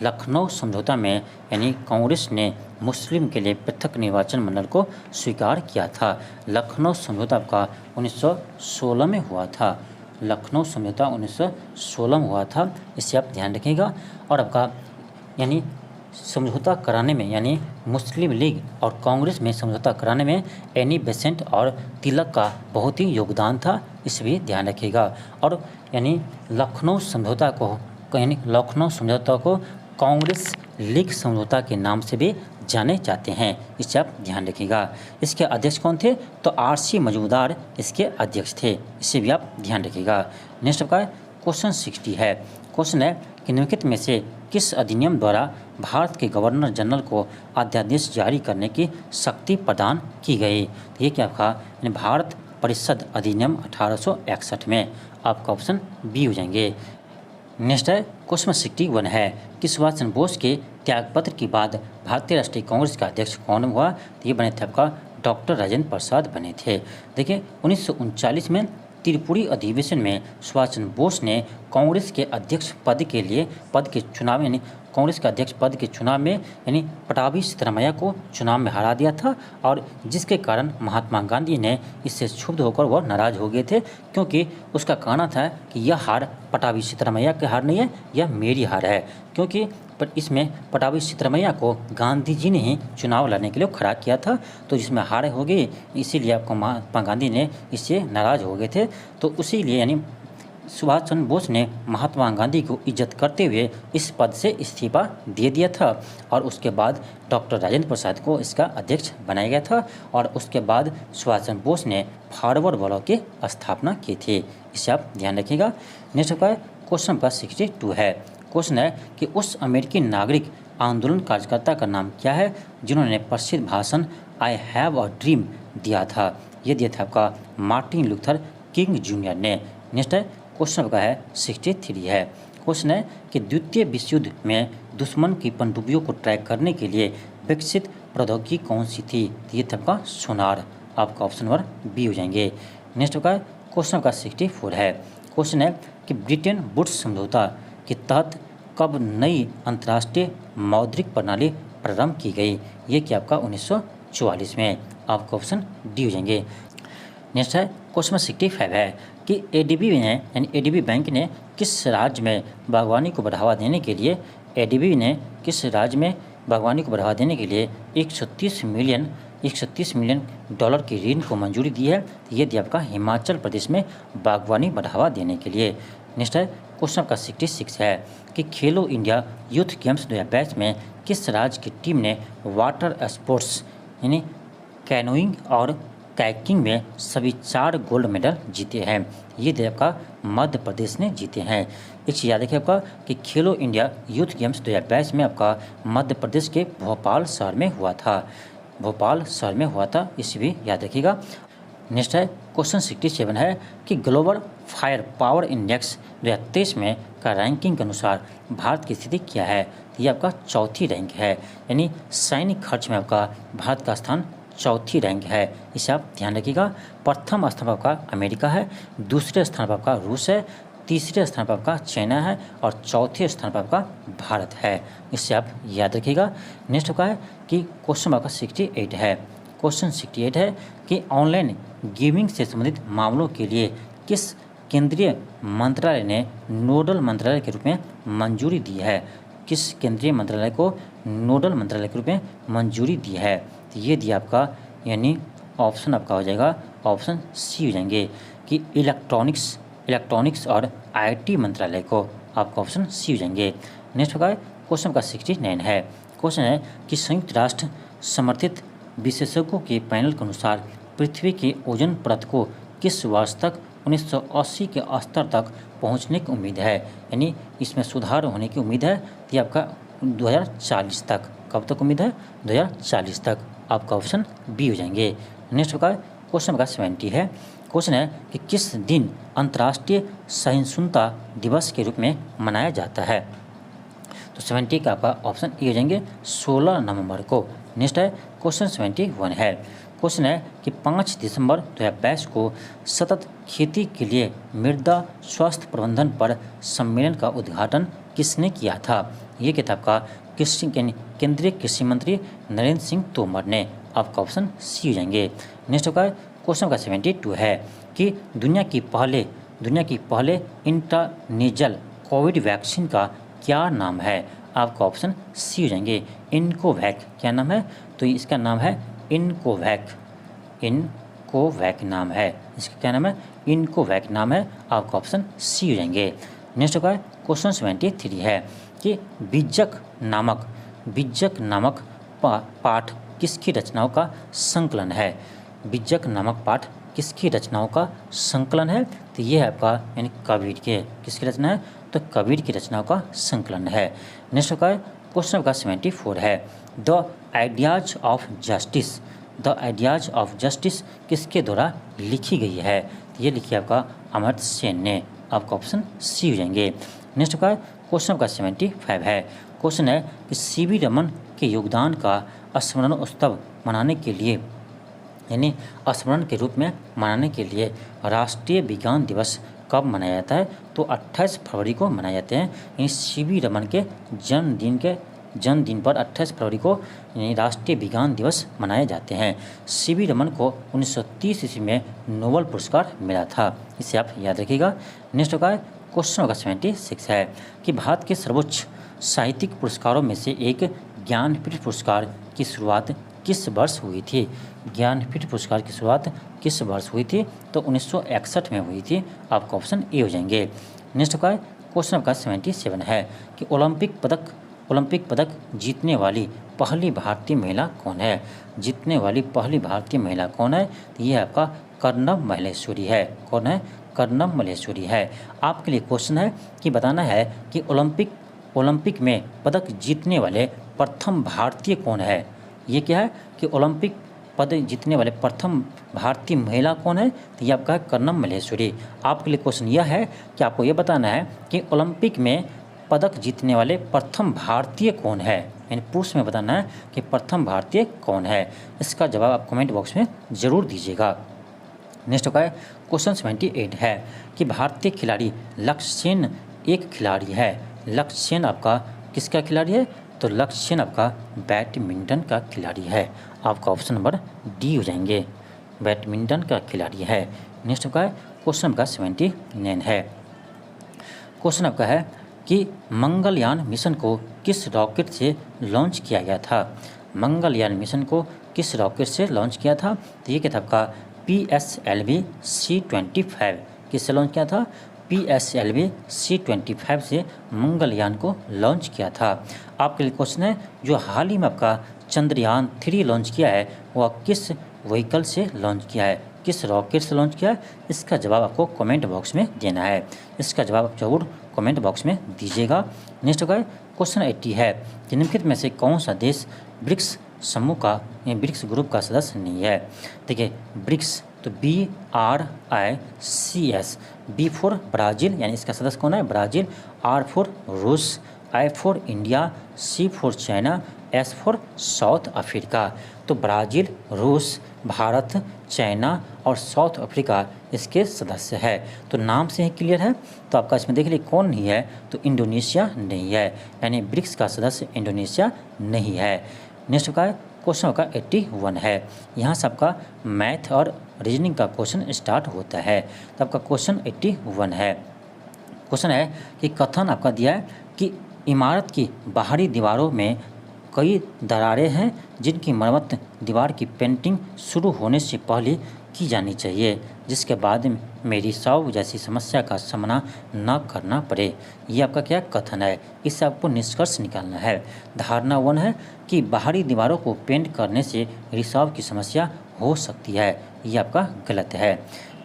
लखनऊ समझौता में यानी कांग्रेस ने मुस्लिम के लिए पृथक निर्वाचन मंडल को स्वीकार किया था। लखनऊ समझौता आपका 1916 में हुआ था। लखनऊ समझौता 1916 में हुआ था, इसे आप ध्यान रखिएगा। और आपका यानी समझौता कराने में यानी मुस्लिम लीग और कांग्रेस में समझौता कराने में एनी बेसेंट और तिलक का बहुत ही योगदान था, इसे भी ध्यान रखिएगा। और यानी लखनऊ समझौता को कांग्रेस लीग समझौता के नाम से भी जाने जाते हैं, इसे आप ध्यान रखिएगा। इसके अध्यक्ष कौन थे? तो आर.सी. मजूमदार इसके अध्यक्ष थे, इसे भी आप ध्यान रखिएगा। नेक्स्ट आपका क्वेश्चन 60 है। क्वेश्चन है कि निम्नलिखित में से किस अधिनियम द्वारा भारत के गवर्नर जनरल को अध्यादेश जारी करने की शक्ति प्रदान की गई? तो ये क्या आपका भारत परिषद अधिनियम 1861 में, आपका ऑप्शन बी हो जाएंगे। नेक्स्ट है क्वेश्चन 61 है कि सुभाष चंद्र बोस के त्यागपत्र के बाद भारतीय राष्ट्रीय कांग्रेस का अध्यक्ष कौन हुआ? तो ये बने थे आपका डॉक्टर राजेंद्र प्रसाद बने थे। देखिए 1939 में त्रिपुरी अधिवेशन में सुभाष चंद्र बोस ने कांग्रेस के अध्यक्ष पद के चुनाव यानी कांग्रेस के अध्यक्ष पद के चुनाव में यानी पटाभी सिद्धरामैया को चुनाव में हरा दिया था, और जिसके कारण महात्मा गांधी ने इससे क्षुब्ध होकर वह नाराज हो गए थे, क्योंकि उसका कहना था कि यह हार पटाभी सिद्धरामैया की हार नहीं है, यह मेरी हार है, क्योंकि पर इसमें पटाभी सिद्धरामैया को गांधी जी ने ही चुनाव लड़ने के लिए खड़ा किया था, तो जिसमें हार हो गई, इसीलिए आपको महात्मा गांधी ने इससे नाराज हो गए थे। तो उसी लिए यानी सुभाष चंद्र बोस ने महात्मा गांधी को इज्जत करते हुए इस पद से इस्तीफा दे दिया था, और उसके बाद डॉक्टर राजेंद्र प्रसाद को इसका अध्यक्ष बनाया गया था, और उसके बाद सुभाष चंद्र बोस ने फॉरवर्ड ब्लॉक की स्थापना की थी, इसे आप ध्यान रखिएगा। नेक्स्ट का क्वेश्चन नंबर 62 है। क्वेश्चन है कि उस अमेरिकी नागरिक आंदोलन कार्यकर्ता का नाम क्या है जिन्होंने प्रसिद्ध भाषण आई हैव अ ड्रीम दिया था? ये दिया था आपका मार्टिन लूथर किंग जूनियर ने। नेक्स्ट है क्वेश्चन का है 63 है। क्वेश्चन है कि द्वितीय विश्व युद्ध में दुश्मन की पनडुब्बियों को ट्रैक करने के लिए विकसित प्रौद्योगिकी कौन सी थी? ये था आपका सोनार, आपका ऑप्शन नंबर बी हो जाएंगे। नेक्स्ट का क्वेश्चन का 64 है। क्वेश्चन है कि ब्रिटेन वुड्स समझौता के तहत कब नई अंतर्राष्ट्रीय मौद्रिक प्रणाली प्रारंभ की गई? ये क्या आपका 1944 में, आपका ऑप्शन डी हो जाएंगे। नेक्स्ट है क्वेश्चन 65 है कि एडीबी ने यानी एडीबी बैंक ने किस राज्य में बागवानी को बढ़ावा देने के लिए 130 मिलियन डॉलर की ऋण को मंजूरी दी है? ये दिया आपका हिमाचल प्रदेश में बागवानी बढ़ावा देने के लिए। नेक्स्ट है क्वेश्चन का 66 है कि खेलो इंडिया यूथ गेम्स 2022 में किस राज्य की टीम ने वाटर स्पोर्ट्स यानी कैनोइंग और कायाकिंग में सभी 4 गोल्ड मेडल जीते हैं? ये दिया आपका मध्य प्रदेश ने जीते हैं। एक चीज़ याद रखिए आपका कि खेलो इंडिया यूथ गेम्स 2022 में आपका मध्य प्रदेश के भोपाल शहर में हुआ था, इसे भी याद रखिएगा। नेक्स्ट है क्वेश्चन 67 है कि ग्लोबल फायर पावर इंडेक्स 2023 में का रैंकिंग के अनुसार भारत की स्थिति क्या है? ये आपका चौथी रैंक है, यानी सैनिक खर्च में आपका भारत का स्थान चौथी रैंक है, इसे आप ध्यान रखिएगा। प्रथम स्थान पर आपका अमेरिका है, दूसरे स्थान पर आपका रूस है, तीसरे स्थान पर आपका चाइना है, और चौथे स्थान पर आपका भारत है, इससे आप याद रखिएगा। नेक्स्ट आपका है कि क्वेश्चन आपका 68 है। क्वेश्चन 68 है कि ऑनलाइन गेमिंग से संबंधित मामलों के लिए किस केंद्रीय मंत्रालय ने नोडल मंत्रालय के रूप में मंजूरी दी है? किस केंद्रीय मंत्रालय को नोडल मंत्रालय के रूप में मंजूरी दी है? तो ये दिया आपका यानी ऑप्शन आपका हो जाएगा ऑप्शन सी हो जाएंगे कि इलेक्ट्रॉनिक्स और आईटी मंत्रालय को, आपका ऑप्शन सी हो जाएंगे। नेक्स्ट होगा क्वेश्चन का 69 है। क्वेश्चन है कि संयुक्त राष्ट्र समर्थित विशेषज्ञों के पैनल के अनुसार पृथ्वी के ओजोन परत को किस वर्ष तक 1980 के स्तर तक पहुंचने की उम्मीद है? यानी इसमें सुधार होने की उम्मीद है, ये आपका 2040 तक। कब तक उम्मीद है? 2040 तक, आपका ऑप्शन बी हो जाएंगे। नेक्स्ट होगा क्वेश्चन का 70 है। क्वेश्चन है कि किस दिन अंतर्राष्ट्रीय सहिष्णुता दिवस के रूप में मनाया जाता है? तो 70 का आपका ऑप्शन ए हो जाएंगे 16 नवंबर को। नेक्स्ट है क्वेश्चन 71 है। क्वेश्चन है कि 5 दिसंबर 2022 को सतत खेती के लिए मृदा स्वास्थ्य प्रबंधन पर सम्मेलन का उद्घाटन किसने किया था? ये किताब का केंद्रीय कृषि मंत्री नरेंद्र सिंह तोमर ने, आपका ऑप्शन सी हो जाएंगे। नेक्स्ट होगा क्वेश्चन का 72 है कि दुनिया की पहले दुनिया की पहले इंट्रानेजल कोविड वैक्सीन का क्या नाम है? आपका ऑप्शन सी हो जाएंगे इनकोवैक। क्या नाम है? तो इसका नाम है इनकोवैक। इनकोवैक नाम है इसका। क्या नाम है? इनकोवैक नाम है। आपका ऑप्शन सी हो जाएंगे। नेक्स्ट होगा क्वेश्चन 73 है कि बिज्जक नामक पाठ किसकी रचनाओं का संकलन है? बिज्जक नामक पाठ किसकी रचनाओं का संकलन है? तो ये है आपका यानी कबीर के। किसकी रचना है? तो कबीर की रचनाओं का संकलन है। नेक्स्ट होगा क्वेश्चन नंबर 74 है the ideas of justice. The ideas of justice किसके द्वारा लिखी गई है? तो ये लिखी आपका अमर्त्य सेन ने। आपका ऑप्शन सी हो जाएंगे। नेक्स्ट होगा क्वेश्चन नंबर 75 है। क्वेश्चन है कि सीवी रमन के योगदान का स्मरण उत्सव मनाने के लिए यानी स्मरण के रूप में मनाने के लिए राष्ट्रीय विज्ञान दिवस कब मनाया जाता है? तो 28 फरवरी को मनाए जाते हैं। यानी सीवी रमन के जन्मदिन पर 28 फरवरी को यानी राष्ट्रीय विज्ञान दिवस मनाए जाते हैं। सीवी रमन को 1930 ईस्वी में नोबेल पुरस्कार मिला था। इसे आप याद रखिएगा। नेक्स्ट होगा क्वेश्चन होगा 76 है कि भारत के सर्वोच्च साहित्यिक पुरस्कारों में से एक ज्ञानपीठ पुरस्कार की शुरुआत किस वर्ष हुई थी? ज्ञानपीठ पुरस्कार की शुरुआत किस वर्ष हुई थी? तो 1961 में हुई थी। आपका ऑप्शन ए हो जाएंगे। नेक्स्ट का क्वेश्चन आपका 77 है कि ओलंपिक पदक जीतने वाली पहली भारतीय महिला कौन है? जीतने वाली पहली भारतीय महिला कौन है? तो ये आपका कर्णम मल्लेश्वरी है। कौन है? कर्णम मल्लेश्वरी है। आपके लिए क्वेश्चन है कि बताना है कि ओलंपिक में पदक जीतने वाले प्रथम भारतीय कौन है? ये क्या है कि ओलंपिक पदक जीतने वाले प्रथम भारतीय महिला कौन है? तो ये आपका है कर्णम मल्लेश्वरी। आपके लिए क्वेश्चन यह है कि आपको ये बताना है कि ओलंपिक में पदक जीतने वाले प्रथम भारतीय कौन है, यानी पुरुष में बताना है कि प्रथम भारतीय कौन है। इसका जवाब आप कमेंट बॉक्स में ज़रूर दीजिएगा। नेक्स्ट होगा क्वेश्चन 78 है कि भारतीय खिलाड़ी लक्ष्य सेन एक खिलाड़ी है। लक्ष्य सेन आपका किसका खिलाड़ी है? तो लक्ष्य सेन आपका बैडमिंटन का खिलाड़ी है। आपका ऑप्शन नंबर डी हो जाएंगे, बैडमिंटन का खिलाड़ी है। नेक्स्ट आपका क्वेश्चन आपका 79 है। क्वेश्चन आपका है कि मंगलयान मिशन को किस रॉकेट से लॉन्च किया गया था? मंगलयान मिशन को किस रॉकेट से लॉन्च किया था? तो ये क्या था आपका PSLV C-25। किससे लॉन्च किया था? PSLV C-25 से मंगलयान को लॉन्च किया था। आपके लिए क्वेश्चन है जो हाल ही में आपका चंद्रयान 3 लॉन्च किया है वह किस व्हीकल से लॉन्च किया है, किस रॉकेट से लॉन्च किया है? इसका जवाब आपको कमेंट बॉक्स में देना है। इसका जवाब आप जरूर कमेंट बॉक्स में दीजिएगा। नेक्स्ट होगा क्वेश्चन 80 है कि निम्नलिखित में से कौन सा देश ब्रिक्स समूह का ब्रिक्स ग्रुप का सदस्य नहीं है? देखिए ब्रिक्स तो BRICS, B फॉर ब्राज़ील यानी इसका सदस्य कौन है? ब्राज़ील, R फॉर रूस, I for India, C for China, S for south Africa. तो ब्राज़ील, रूस, भारत, चाइना और साउथ अफ्रीका इसके सदस्य है। तो नाम से ही क्लियर है। तो आपका इसमें देख लीजिए कौन नहीं है? तो इंडोनेशिया नहीं है, यानी ब्रिक्स का सदस्य इंडोनेशिया नहीं है। नेक्स्ट का क्वेश्चन का 81 है। यहाँ से आपका मैथ और रीजनिंग का क्वेश्चन स्टार्ट होता है। तो आपका क्वेश्चन 81 है। क्वेश्चन है कि कथन आपका दिया है कि इमारत की बाहरी दीवारों में कई दरारें हैं जिनकी मरम्मत दीवार की पेंटिंग शुरू होने से पहले की जानी चाहिए, जिसके बाद में रिसाव जैसी समस्या का सामना न करना पड़े। ये आपका क्या कथन है? इससे आपको निष्कर्ष निकालना है। धारणा 1 है कि बाहरी दीवारों को पेंट करने से रिसाव की समस्या हो सकती है। ये आपका गलत है।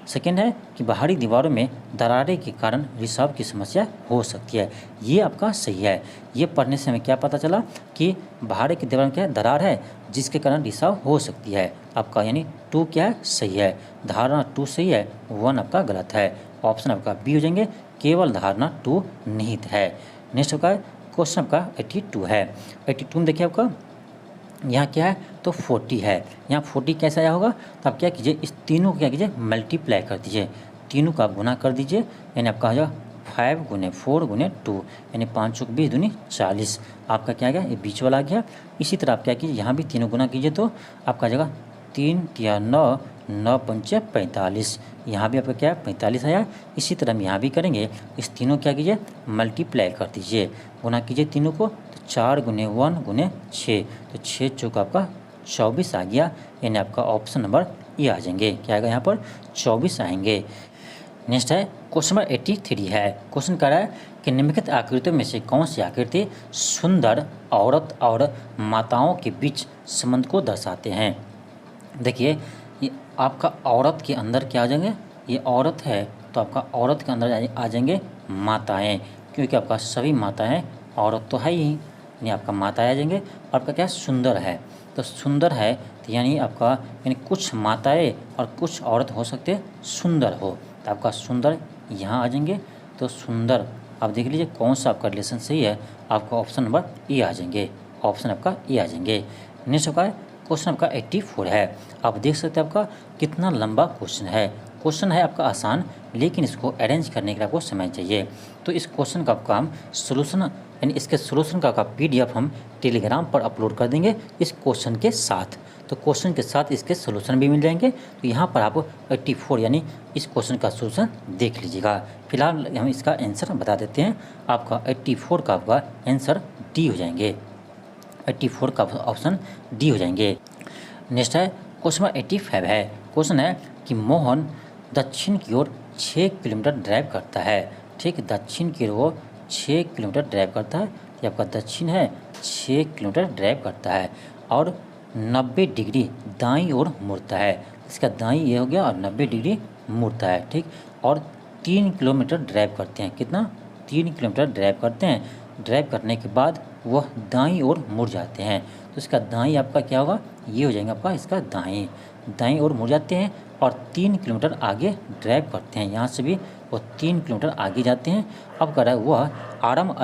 सेकेंड है कि बाहरी दीवारों में दरारें के कारण रिसाव की समस्या हो सकती है। ये आपका सही है। ये पढ़ने से हमें क्या पता चला कि बाहरी की दीवार में क्या है? दरार है जिसके कारण रिसाव हो सकती है। आपका यानी 2 क्या है? सही है। धारणा 2 सही है, 1 आपका गलत है। ऑप्शन आपका बी हो जाएंगे, केवल धारणा 2 निहित है। नेक्स्ट आपका क्वेश्चन आपका 82 है। 82 में देखिए आपका यहाँ क्या है? तो 40 है। यहाँ 40 कैसे आया होगा? तो आप क्या कीजिए, इस तीनों को क्या कीजिए? मल्टीप्लाई कर दीजिए, तीनों का गुना कर दीजिए, यानी आपका आ जाएगा 5 × 4 × 2 यानी 5 × 20 दूनी 40। आपका क्या आ गया? ये बीच वाला आ गया। इसी तरह आप क्या कीजिए, यहाँ भी तीनों गुना कीजिए तो आपका आ जाएगा 3 × 9 9 पंचे 45, यहाँ भी आपका क्या है 45 आया। इसी तरह हम यहाँ भी करेंगे, इस तीनों क्या कीजिए मल्टीप्लाई कर दीजिए, गुना कीजिए तीनों को, तो 4 गुने 1 गुने 6, तो 6 चौका आपका 24 आ गया, यानी आपका ऑप्शन नंबर ये आ जाएंगे, क्या आएगा यहाँ पर 24 आएंगे। नेक्स्ट है क्वेश्चन नंबर 83 है। क्वेश्चन कह रहा है कि निम्नलिखित आकृतियों में से कौन सी आकृति सुंदर औरत और माताओं के बीच संबंध को दर्शाते हैं। देखिए ये आपका औरत के अंदर क्या आ जाएंगे, ये औरत है तो आपका औरत के अंदर आ जाएंगे माताएं, क्योंकि आपका सभी माताएं औरत तो है ही, यानी आपका माताएं आ जाएंगे। और आपका क्या सुंदर है, तो सुंदर है तो यानी आपका यानी कुछ माताएं और कुछ औरत हो सकते सुंदर हो, तो आपका सुंदर यहाँ आ जाएंगे। तो सुंदर आप देख लीजिए कौन सा आपका रिलेशन सही है, आपका ऑप्शन नंबर ए आ जाएंगे, ऑप्शन आपका ए आ जाएंगे। नेक्स्ट आपका क्वेश्चन आपका 84 है। आप देख सकते हैं आपका कितना लंबा क्वेश्चन है। क्वेश्चन है आपका आसान, लेकिन इसको अरेंज करने के लिए आपको समय चाहिए। तो इस क्वेश्चन का आपका हम सोल्यूशन यानी इसके सोल्यूशन का PDF हम टेलीग्राम पर अपलोड कर देंगे इस क्वेश्चन के साथ। तो क्वेश्चन के साथ इसके सोल्यूशन भी मिल जाएंगे। तो यहाँ पर आप 84 यानी इस क्वेश्चन का सोल्यूशन देख लीजिएगा। फिलहाल हम इसका आंसर बता देते हैं, आपका 84 का आपका आंसर डी हो जाएंगे, 84 का ऑप्शन डी हो जाएंगे। नेक्स्ट है क्वेश्चन नंबर 85 है। क्वेश्चन है कि मोहन दक्षिण की ओर 6 किलोमीटर ड्राइव करता है। ठीक, दक्षिण की ओर 6 किलोमीटर ड्राइव करता है, ये आपका दक्षिण है 6 किलोमीटर ड्राइव करता है और 90 डिग्री दाईं ओर मुड़ता है। इसका दाईं ये हो गया और 90 डिग्री मुड़ता है। ठीक, और 3 किलोमीटर ड्राइव करते हैं, कितना 3 किलोमीटर ड्राइव करते हैं। ड्राइव करने के बाद वह दाईं ओर मुड़ जाते हैं, तो इसका दाईं आपका क्या होगा, ये हो जाएगा आपका इसका दाईं ओर मुड़ जाते हैं और 3 किलोमीटर आगे ड्राइव करते हैं। यहाँ से भी वो 3 किलोमीटर आगे जाते हैं। अब कह रहा है वह आरंभ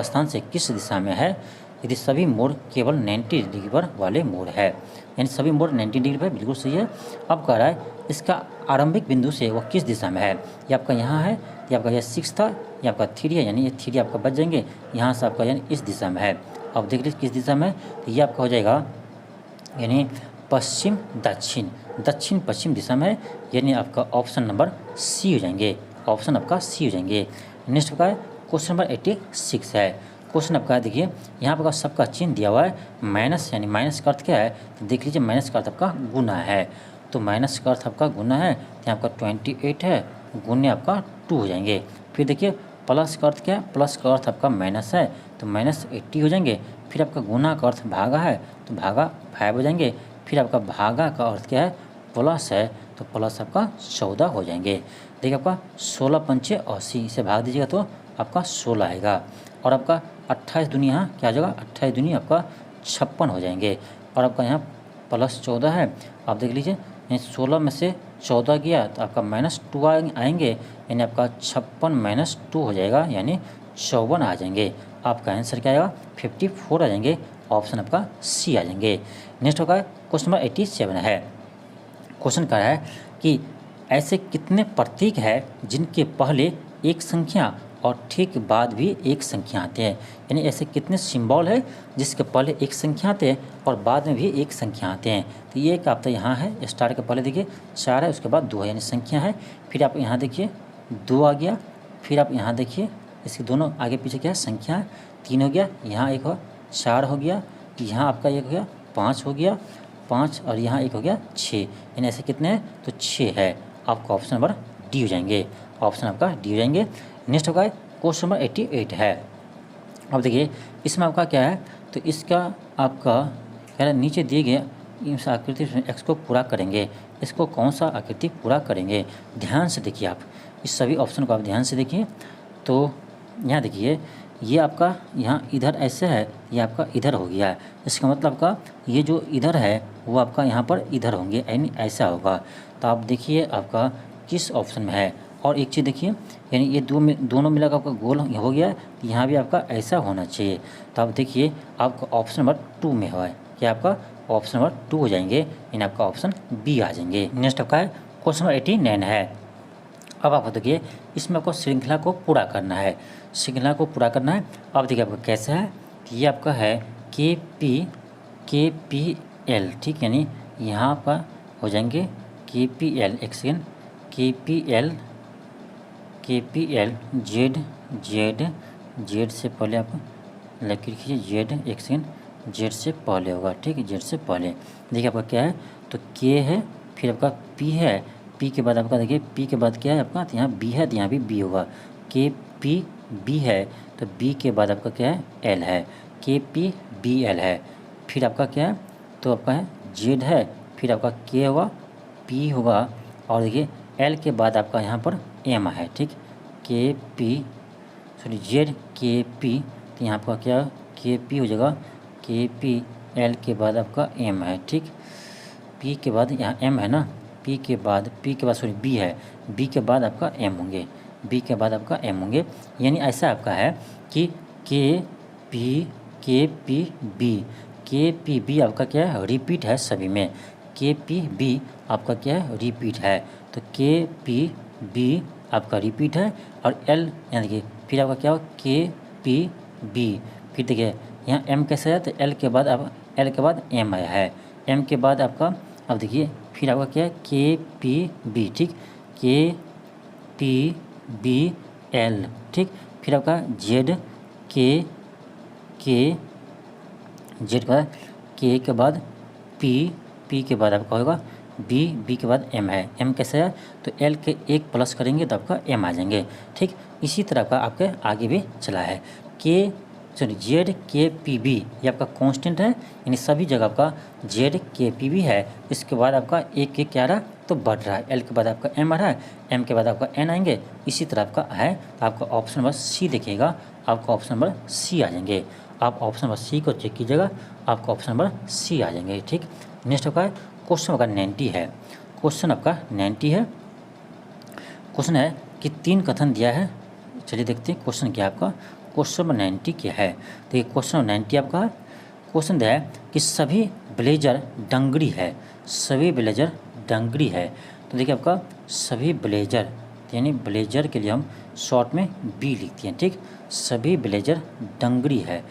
स्थान से किस दिशा में है, यदि सभी मोड़ केवल 90 डिग्री पर वाले मोड़ है, यानी सभी मोड़ 90 डिग्री पर बिल्कुल सही है। अब कह रहा है इसका आरंभिक बिंदु से वह किस दिशा में है, ये आपका यहाँ है, ये आपका यह 6 था, ये आपका 3 है, यानी ये 3 आपका बच जाएंगे, यहाँ से आपका यानी इस दिशा में है। अब देख लीजिए किस दिशा में है, तो ये आपका हो जाएगा यानी पश्चिम दक्षिण पश्चिम दिशा में है, यानी आपका ऑप्शन नंबर सी हो जाएंगे, ऑप्शन आपका सी हो जाएंगे। नेक्स्ट आपका क्वेश्चन नंबर 86 है। क्वेश्चन आपका देखिए यहाँ पर सबका चिन्ह दिया हुआ है माइनस, यानी माइनस का अर्थ क्या है, तो देख लीजिए माइनस का अर्थ आपका गुना है, तो माइनस का अर्थ आपका गुना है, तो यहाँ आपका 28 है, गुने आपका 2 हो जाएंगे। फिर देखिए प्लस का अर्थ क्या है, प्लस का अर्थ आपका माइनस है, तो माइनस 80 हो जाएंगे। फिर आपका गुना का अर्थ भागा है, तो भागा 5 हो जाएंगे। फिर आपका भागा का अर्थ क्या है, प्लस है, तो प्लस आपका 14 हो जाएंगे। देखिए आपका 16 पंचे 80, इसे भाग दीजिएगा तो आपका 16 आएगा। और आपका 28 दूनी यहाँ क्या आ जाएगा, 28 दूनी आपका 56 हो जाएंगे। और आपका यहाँ प्लस 14 है, आप देख लीजिए यानी 16 में से 14 गया तो आपका -2 आएंगे, यानी आपका 56 माइनस 2 हो जाएगा, यानी 54 आ जाएंगे। आपका आंसर क्या आएगा 54 आ जाएंगे, ऑप्शन आपका सी आ जाएंगे। नेक्स्ट होगा क्वेश्चन नंबर 87 है। क्वेश्चन कह रहा है कि ऐसे कितने प्रतीक है जिनके पहले एक संख्या और ठीक बाद भी एक संख्या आते हैं, यानी ऐसे कितने सिंबल है जिसके पहले एक संख्या आते हैं और बाद में भी एक संख्या आते हैं। तो ये एक आपका यहाँ है, स्टार के पहले देखिए 4 है, उसके बाद 2 है, यानी संख्या है। फिर आप यहाँ देखिए 2 आ गया, फिर आप यहाँ देखिए इसके दोनों आगे पीछे क्या है संख्या है, 3 हो गया, यहाँ एक हो 4 हो गया, यहाँ आपका एक हो गया 5 हो गया 5, और यहाँ एक हो गया 6, यानी ऐसे कितने हैं तो 6 है। आपका ऑप्शन नंबर डी हो जाएंगे, ऑप्शन आपका डी हो जाएंगे। नेक्स्ट होगा क्वेश्चन नंबर 88 है। अब देखिए इसमें आपका क्या है, तो इसका आपका क्या है, नीचे दिए गए इस आकृति एक्स को पूरा करेंगे, इसको कौन सा आकृति पूरा करेंगे, ध्यान से देखिए आप इस सभी ऑप्शन को आप ध्यान से देखिए। तो यहाँ देखिए ये आपका यहाँ इधर ऐसे है, ये आपका इधर हो गया है, इसका मतलब आपका ये जो इधर है वो आपका यहाँ पर इधर होंगे, यानी ऐसा होगा। तो आप देखिए आपका किस ऑप्शन में है। और एक चीज़ देखिए यानी ये दोनों मिला आपका गोल हो गया है, यहाँ भी आपका ऐसा होना चाहिए। तो आप देखिए आपका ऑप्शन नंबर 2 में हुआ है, क्या आपका ऑप्शन नंबर 2 हो जाएंगे, यानी आपका ऑप्शन बी आ जाएंगे। नेक्स्ट आपका है क्वेश्चन नंबर 89 है। अब आप देखिए इसमें आपको श्रृंखला को पूरा करना है, श्रृंखला को पूरा करना है। अब देखिए आपका कैसा है, ये आपका है KPL, ठीक, यानी यहाँ पर हो जाएंगे के पी एल, एक सेकेंड, के P L Z Z Z से पहले आप लकीर खींचिए, जेड, एक सेकेंड, जेड से पहले होगा, ठीक है, जेड से पहले। देखिए आपका क्या है, तो के है, फिर आपका पी है, पी के बाद आपका देखिए पी के बाद क्या है आपका, तो यहाँ बी है, तो यहाँ भी बी होगा, के पी बी है, तो बी के बाद आपका क्या है, एल है, के पी बी एल है, फिर आपका क्या है, तो आपका है जेड है, फिर आपका के होगा, पी होगा, और देखिए एल के बाद आपका यहाँ पर एम है, ठीक, के पी सॉरी जेड के पी, तो यहाँ आपका क्या के पी हो जाएगा, के पी एल के बाद आपका एम है, ठीक, पी के बाद यहाँ एम है ना, पी के बाद सॉरी बी है, बी के बाद आपका एम होंगे, बी के बाद आपका एम होंगे, यानी ऐसा आपका है कि के पी बी आपका क्या है, रिपीट है सभी में, के पी बी आपका क्या है, रिपीट है, तो के पी बी आपका रिपीट है, और एल यहाँ देखिए फिर आपका क्या हो, के पी बी, फिर देखिए यहाँ एम कैसे है, तो एल के बाद अब एल के बाद एम आया है, एम के बाद आपका अब देखिए फिर आपका क्या है, के पी बी, ठीक, के पी बी एल, ठीक, फिर आपका जेड के जेड के बाद के बाद पी के बाद आपका होगा बी के बाद एम है, एम कैसे है, तो एल के एक प्लस करेंगे तो आपका एम आ जाएंगे, ठीक, इसी तरह का आपके आगे भी चला है, जेड के पी बी ये आपका कांस्टेंट है, यानी सभी जगह आपका जेड के पी बी है, इसके बाद आपका एक क्या आ रहा तो बढ़ रहा है, एल के बाद आपका एम आ रहा है, एम के बाद आपका एन आएंगे, इसी तरह आपका है, तो आपका ऑप्शन नंबर सी देखिएगा, आपका ऑप्शन नंबर सी आ जाएंगे, आप ऑप्शन नंबर सी को चेक कीजिएगा, आपका ऑप्शन नंबर सी आ जाएंगे, ठीक। नेक्स्ट आपका क्वेश्चन आपका 90 है, क्वेश्चन आपका 90 है, क्वेश्चन है कि 3 कथन दिया है, चलिए देखते हैं क्वेश्चन क्या है आपका, क्वेश्चन नंबर 90 क्या है, देखिए क्वेश्चन नंबर 90 आपका क्वेश्चन दिया है कि सभी ब्लेजर डंगरी है, सभी ब्लेजर डंगरी है, तो देखिए आपका सभी ब्लेजर, यानी ब्लेजर के लिए हम शॉर्ट में बी लिखते हैं, ठीक, सभी ब्लेजर डंगरी है,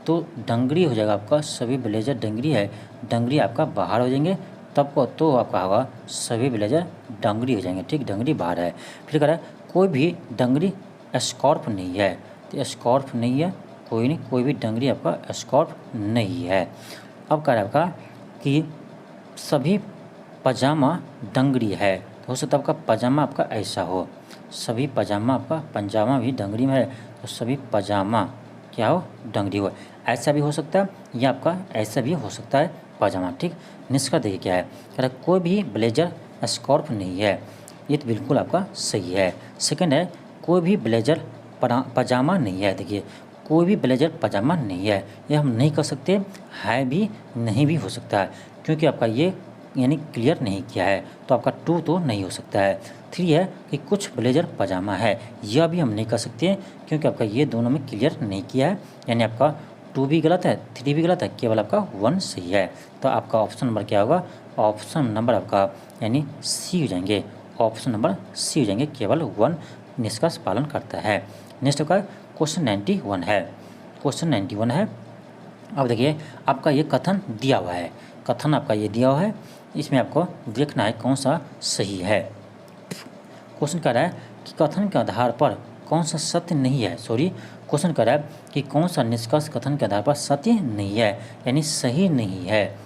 तो डंगरी हो जाएगा आपका, सभी ब्लेजर डंगरी है, डंगरी आपका बाहर हो जाएंगे, तब को तो आपका होगा सभी ब्लेजर डंगरी हो जाएंगे, ठीक, डंगरी बाहर है, फिर कह रहा है कोई भी डंगरी स्कॉर्फ नहीं है, तो स्कॉर्फ नहीं है, कोई नहीं, कोई भी डंगरी आपका स्कॉर्फ नहीं है। अब कह रहा है आपका कि सभी पजामा डंगरी है, तो हो सकता है आपका पजामा आपका ऐसा हो, सभी पजामा आपका पंजामा भी डंगरी में है, तो सभी पजामा क्या हो, डंगरी हो, ऐसा भी हो सकता है, या आपका ऐसा भी हो सकता है पजामा, ठीक। निष्कर्ष देखिए क्या है, कह रहा है कोई भी ब्लेजर स्कॉर्फ नहीं है, ये तो बिल्कुल आपका सही है। सेकंड है कोई भी ब्लेजर पजामा नहीं है, देखिए कोई भी ब्लेजर पजामा नहीं है, ये हम नहीं कर सकते, है भी नहीं भी हो सकता है, क्योंकि आपका ये यानी क्लियर नहीं किया है, तो आपका 2 तो नहीं हो सकता है। 3 है कि कुछ ब्लेजर पजामा है, यह भी हम नहीं कर सकते क्योंकि आपका ये दोनों में क्लियर नहीं किया है, यानी आपका 2 भी गलत है, 3 भी गलत है, केवल आपका 1 सही है, तो आपका ऑप्शन नंबर क्या होगा, ऑप्शन नंबर आपका यानी सी हो जाएंगे, ऑप्शन नंबर सी हो जाएंगे, केवल 1 निष्कर्ष पालन करता है। नेक्स्ट आपका क्वेश्चन 91 है, क्वेश्चन 91 है, अब देखिए आपका ये कथन दिया हुआ है, कथन आपका ये दिया हुआ है, इसमें आपको देखना है कौन सा सही है। क्वेश्चन कह रहा है कि कथन के आधार पर कौन सा सत्य नहीं है, क्वेश्चन कह रहा है कि कौन सा निष्कर्ष कथन के आधार पर सत्य नहीं है, यानी सही नहीं है।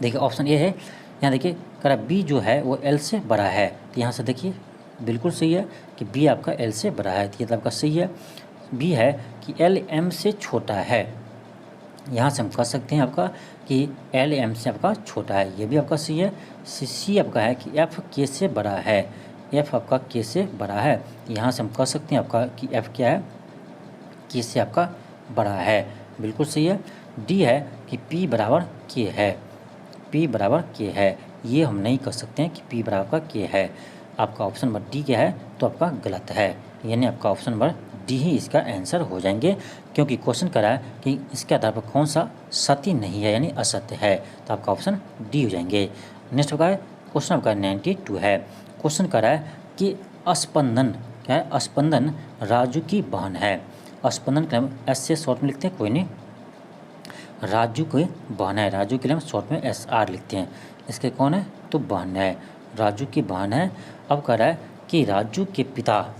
देखिए ऑप्शन ए है, यहाँ देखिए कह रहा है बी जो है वो एल से बड़ा है, तो यहाँ से देखिए बिल्कुल सही है कि बी आपका एल से बड़ा है, तो ये तो आपका सही है। बी है कि एल एम से छोटा है, यहाँ से हम कह सकते हैं आपका कि एल एम से आपका छोटा है, ये भी आपका सही है। सी आपका है कि एफ के से बड़ा है, एफ आपका के से बड़ा है, यहाँ से हम कह सकते हैं आपका कि एफ क्या है, के से आपका बड़ा है, बिल्कुल सही है। डी है कि पी बराबर के है, पी बराबर के है, ये हम नहीं कर सकते हैं कि पी बराबर का के है, आपका ऑप्शन नंबर डी क्या है, तो आपका गलत है, यानी आपका ऑप्शन नंबर डी ही इसका आंसर हो जाएंगे, क्योंकि क्वेश्चन करा है कि इसके आधार पर कौन सा सत्य नहीं है यानी असत्य है, तो आपका ऑप्शन डी हो जाएंगे। नेक्स्ट होगा क्वेश्चन आपका 92 है, क्वेश्चन करा है कि स्पंदन क्या है, स्पंदन राजू की बहन है, स्पंदन का एस से शॉर्ट में लिखते हैं, कोई नहीं, राजू के बहन है। राजू के लिए हम शॉर्ट में SR लिखते हैं। इसके कौन है? तो बहन है, राजू की बहन है। अब कह रहा है कि राजू के पिता,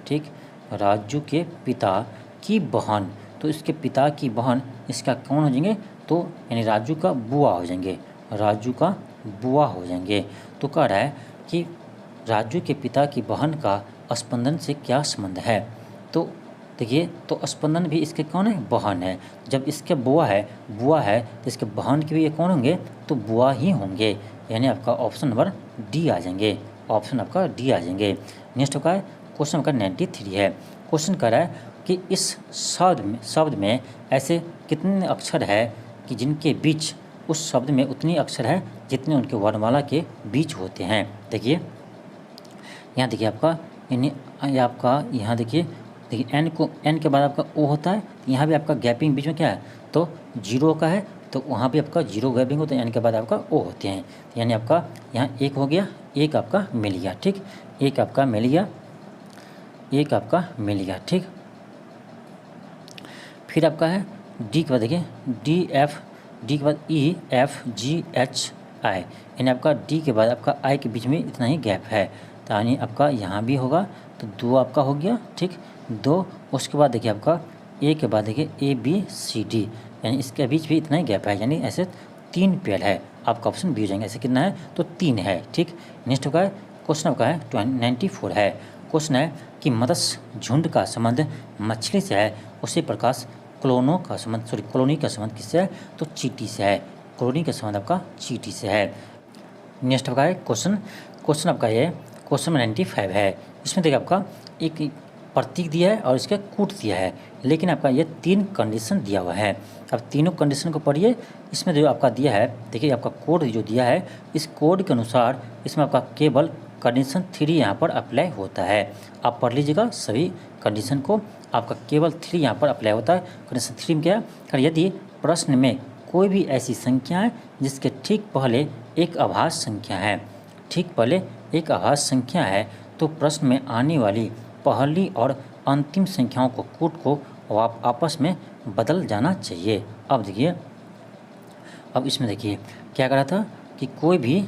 ठीक, राजू के पिता की बहन, तो इसके पिता की बहन इसका कौन हो जाएंगे? तो यानी राजू का बुआ हो जाएंगे, राजू का बुआ हो जाएंगे। तो कह रहा है कि राजू के पिता की बहन का स्पंदन से क्या संबंध है? तो देखिए, तो स्पंदन भी इसके कौन है? बहन है। जब इसके बुआ है तो इसके बहन के भी ये कौन होंगे? तो बुआ ही होंगे। यानी आपका ऑप्शन नंबर डी आ जाएंगे, ऑप्शन आपका डी आ जाएंगे। नेक्स्ट आपका क्वेश्चन आपका 93 है। क्वेश्चन कर रहा है कि इस शब्द में ऐसे कितने अक्षर है कि जिनके बीच उस शब्द में उतनी अक्षर है जितने उनके वर्णमाला के बीच होते हैं। देखिए यहाँ देखिए आपका यहाँ देखिए एन के बाद आपका ओ होता है। यहाँ भी आपका गैपिंग बीच में क्या है? तो 0 का है, तो वहाँ भी आपका 0 गैपिंग होता है, एन के बाद आपका ओ होते हैं। यानी आपका यहाँ 1 हो गया, 1 आपका मिल गया, ठीक, 1 आपका मिल गया, 1 आपका मिल गया, ठीक। फिर आपका है डी के बाद देखिए डी के बाद EFGHI, यानी आपका डी के बाद आपका आई के बीच में इतना ही गैप है, तो यानी आपका यहाँ भी होगा, तो 2 आपका हो गया, ठीक, 2। उसके बाद देखिए आपका ए के बाद देखिए ABCD, यानी इसके बीच भी इतना ही गैप है, यानी ऐसे 3 पेड़ है। आपका ऑप्शन बी हो जाएंगे। ऐसे कितना है? तो 3 है, ठीक। नेक्स्ट होगा क्वेश्चन आपका है 94 है। क्वेश्चन है कि मत्स्य झुंड का संबंध मछली से है, उसी प्रकार कॉलोनी का संबंध किससे है? तो चींटी से है। कॉलोनी का संबंध आपका चींटी से है। नेक्स्ट आपका है क्वेश्चन आपका ये क्वेश्चन 95 है। इसमें देखिए आपका एक प्रतीक दिया है और इसका कूट दिया है, लेकिन आपका ये 3 कंडीशन दिया हुआ है। अब तीनों कंडीशन को पढ़िए। इसमें जो आपका दिया है, देखिए आपका कोड जो दिया है, इस कोड के अनुसार इसमें आपका केवल कंडीशन 3 यहाँ पर अप्लाई होता है। आप पढ़ लीजिएगा सभी कंडीशन को, आपका केवल 3 यहाँ पर अप्लाई होता है। कंडीशन 3 में क्या है? यदि प्रश्न में कोई भी ऐसी संख्या है जिसके ठीक पहले एक आभास संख्या है, तो प्रश्न में आने वाली पहली और अंतिम संख्याओं को कूट को आपस में बदल जाना चाहिए। अब देखिए, अब इसमें देखिए क्या करा था कि कोई भी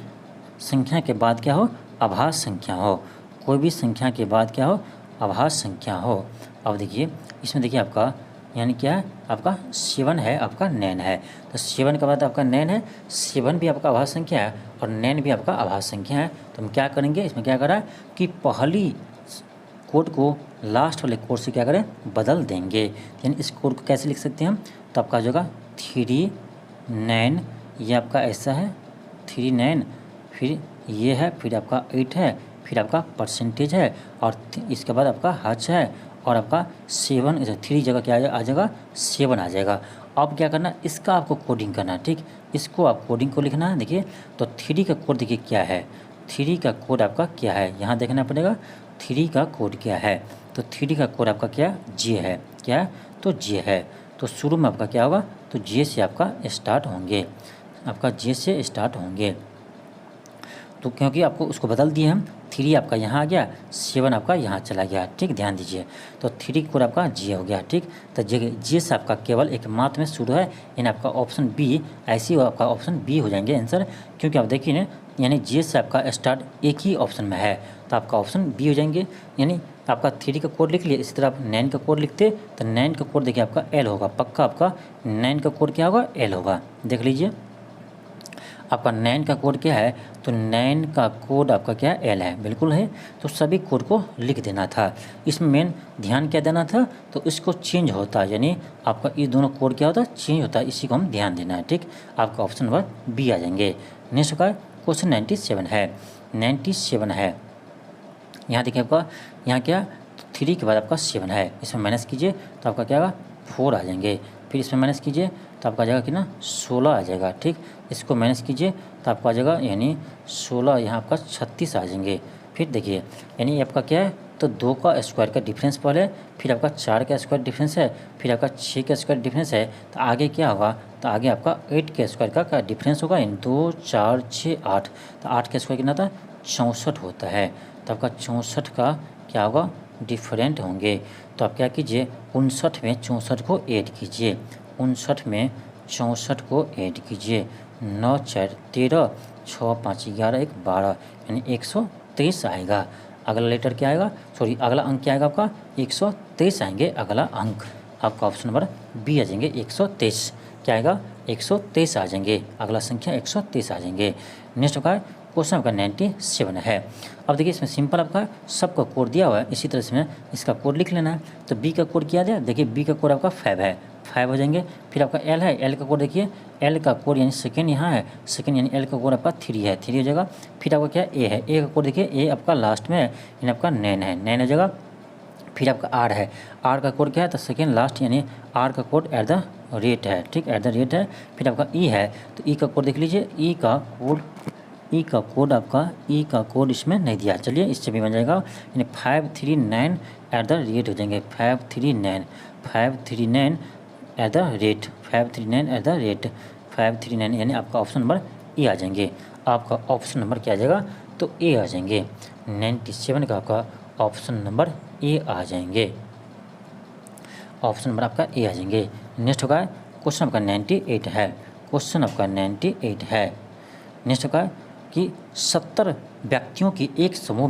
संख्या के बाद क्या हो? आभास संख्या हो। कोई भी संख्या के बाद क्या हो? आभास संख्या हो। अब देखिए इसमें देखिए आपका यानी क्या है? आपका 7 है, आपका 9 है। तो 7 के बाद आपका 9 है, 7 भी आपका आभास संख्या है और 9 भी आपका आभास संख्या है। तो हम क्या करेंगे? इसमें क्या करा कि पहली कोड को लास्ट वाले कोड से क्या करें? बदल देंगे। यानी इस कोड को कैसे लिख सकते हैं हम? तो आपका जो होगा 3 9, ये आपका ऐसा है 3 9, फिर ये है, फिर आपका 8 है, फिर आपका परसेंटेज है और इसके बाद आपका हज है और आपका 7 3 जगह क्या आ जाएगा? 7 आ जाएगा। अब क्या करना? इसका आपको कोडिंग करना है, ठीक। इसको आप कोडिंग को लिखना है। देखिए तो 3 का कोड देखिए क्या है? 3 का कोड आपका क्या है? यहाँ देखना पड़ेगा 3 का कोड क्या है। तो 3 का कोड आपका क्या? जे है। क्या है? तो जे है। तो शुरू में आपका क्या होगा? तो जे से आपका स्टार्ट होंगे, आपका जे से स्टार्ट होंगे। तो क्योंकि आपको उसको बदल दिए हम, 3 आपका यहाँ आ गया, 7 आपका यहाँ चला गया, ठीक, ध्यान दीजिए। तो 3 कोड आपका जे हो गया, ठीक। तो जे से आपका केवल एक मात्र में शुरू है, यानी आपका ऑप्शन बी, ऐसी आपका ऑप्शन बी हो जाएंगे आंसर। क्योंकि आप देखिए ना, यानी जे से आपका स्टार्ट एक ही ऑप्शन में है, तो आपका ऑप्शन बी हो जाएंगे। यानी आपका 3 का कोड लिख लिए, इसी तरह आप 9 का कोड लिखते, तो 9 का कोड देखिए आपका एल होगा, पक्का आपका 9 का कोड क्या होगा? एल होगा। देख लीजिए आपका 9 का कोड क्या है? तो 9 का कोड आपका क्या है? एल है, बिल्कुल है। तो सभी कोड को लिख देना था। इसमें मेन ध्यान क्या देना था? तो इसको चेंज होता है, यानी आपका ये दोनों कोड क्या होता है? चेंज होता है, इसी को हम ध्यान देना है, ठीक। आपका ऑप्शन नंबर बी आ जाएंगे। नेक्स्ट का क्वेश्चन 97 है। 97 है, यहाँ देखिए आपका यहाँ क्या? 3 के बाद आपका 7 है, इसमें माइनस कीजिए तो आपका क्या होगा? 4 आ जाएंगे। फिर इसमें माइनस कीजिए तो आपका आ जाएगा कितना? 16 आ जाएगा, ठीक। इसको माइनस कीजिए तो आपका आ जाएगा यानी 16, यहाँ आपका 36 आ जाएंगे। फिर देखिए यानी आपका क्या है? तो 2 का स्क्वायर का डिफरेंस पहले, फिर आपका 4 का स्क्वायर डिफरेंस है, फिर आपका 6 का स्क्वायर डिफरेंस है, तो आगे क्या होगा? तो आगे आपका 8 के स्क्वायर का डिफरेंस होगा, यानी 2 4 6 8, तो 8 का स्क्वायर कितना था? 64 होता है। तो आपका 64 का क्या होगा? डिफरेंट होंगे। तो आप क्या कीजिए? 59 में 64 को ऐड कीजिए, 59 में 64 को ऐड कीजिए, 9 4 13, 6 5 11, 1 12, यानी 123 आएगा। अगला लेटर क्या आएगा, सॉरी अगला अंक क्या आएगा आपका, 123 आएंगे। अगला अंक आपका ऑप्शन नंबर बी आ जाएंगे 123। क्या आएगा, 123 आ जाएंगे। अगला संख्या 123 आ जाएंगे। नेक्स्ट आपका क्वेश्चन आपका 97 है। अब देखिए इसमें सिंपल आपका सबका कोड दिया हुआ है, इसी तरह से इसका कोड लिख लेना है। तो बी का कोड क्या दिया, देखिए बी का कोड आपका 5 है, 5 हो जाएंगे। फिर आपका एल है, एल का कोड देखिए, एल का कोड यानी सेकेंड यहाँ है, सेकेंड यानी एल का कोड आपका 3 है, 3 हो जाएगा। फिर आपका क्या ए है, ए का कोड देखिए, ए आपका लास्ट में है यानी आपका 9 है, 9 हो जाएगा। फिर आपका आर है, आर का कोड क्या है, तो सेकेंड लास्ट यानी आर का कोड एट द रेट है, ठीक, एट द रेट है। फिर आपका ई है, तो ई का कोड देख लीजिए, ई का कोड इसमें नहीं दिया। चलिए इससे भी बन जाएगा, यानी 539 एट द रेट हो जाएंगे, 539 at the rate, 539 at the rate, 539 यानी आपका ऑप्शन नंबर ए आ जाएंगे। आपका ऑप्शन नंबर क्या आ जाएगा, तो ए आ जाएंगे। 97 का आपका ऑप्शन नंबर ए आ जाएंगे, ऑप्शन नंबर आपका ए आ जाएंगे। नेक्स्ट होगा क्वेश्चन आपका 98 है, क्वेश्चन आपका 98 है। नेक्स्ट होगा कि 70 व्यक्तियों के एक समूह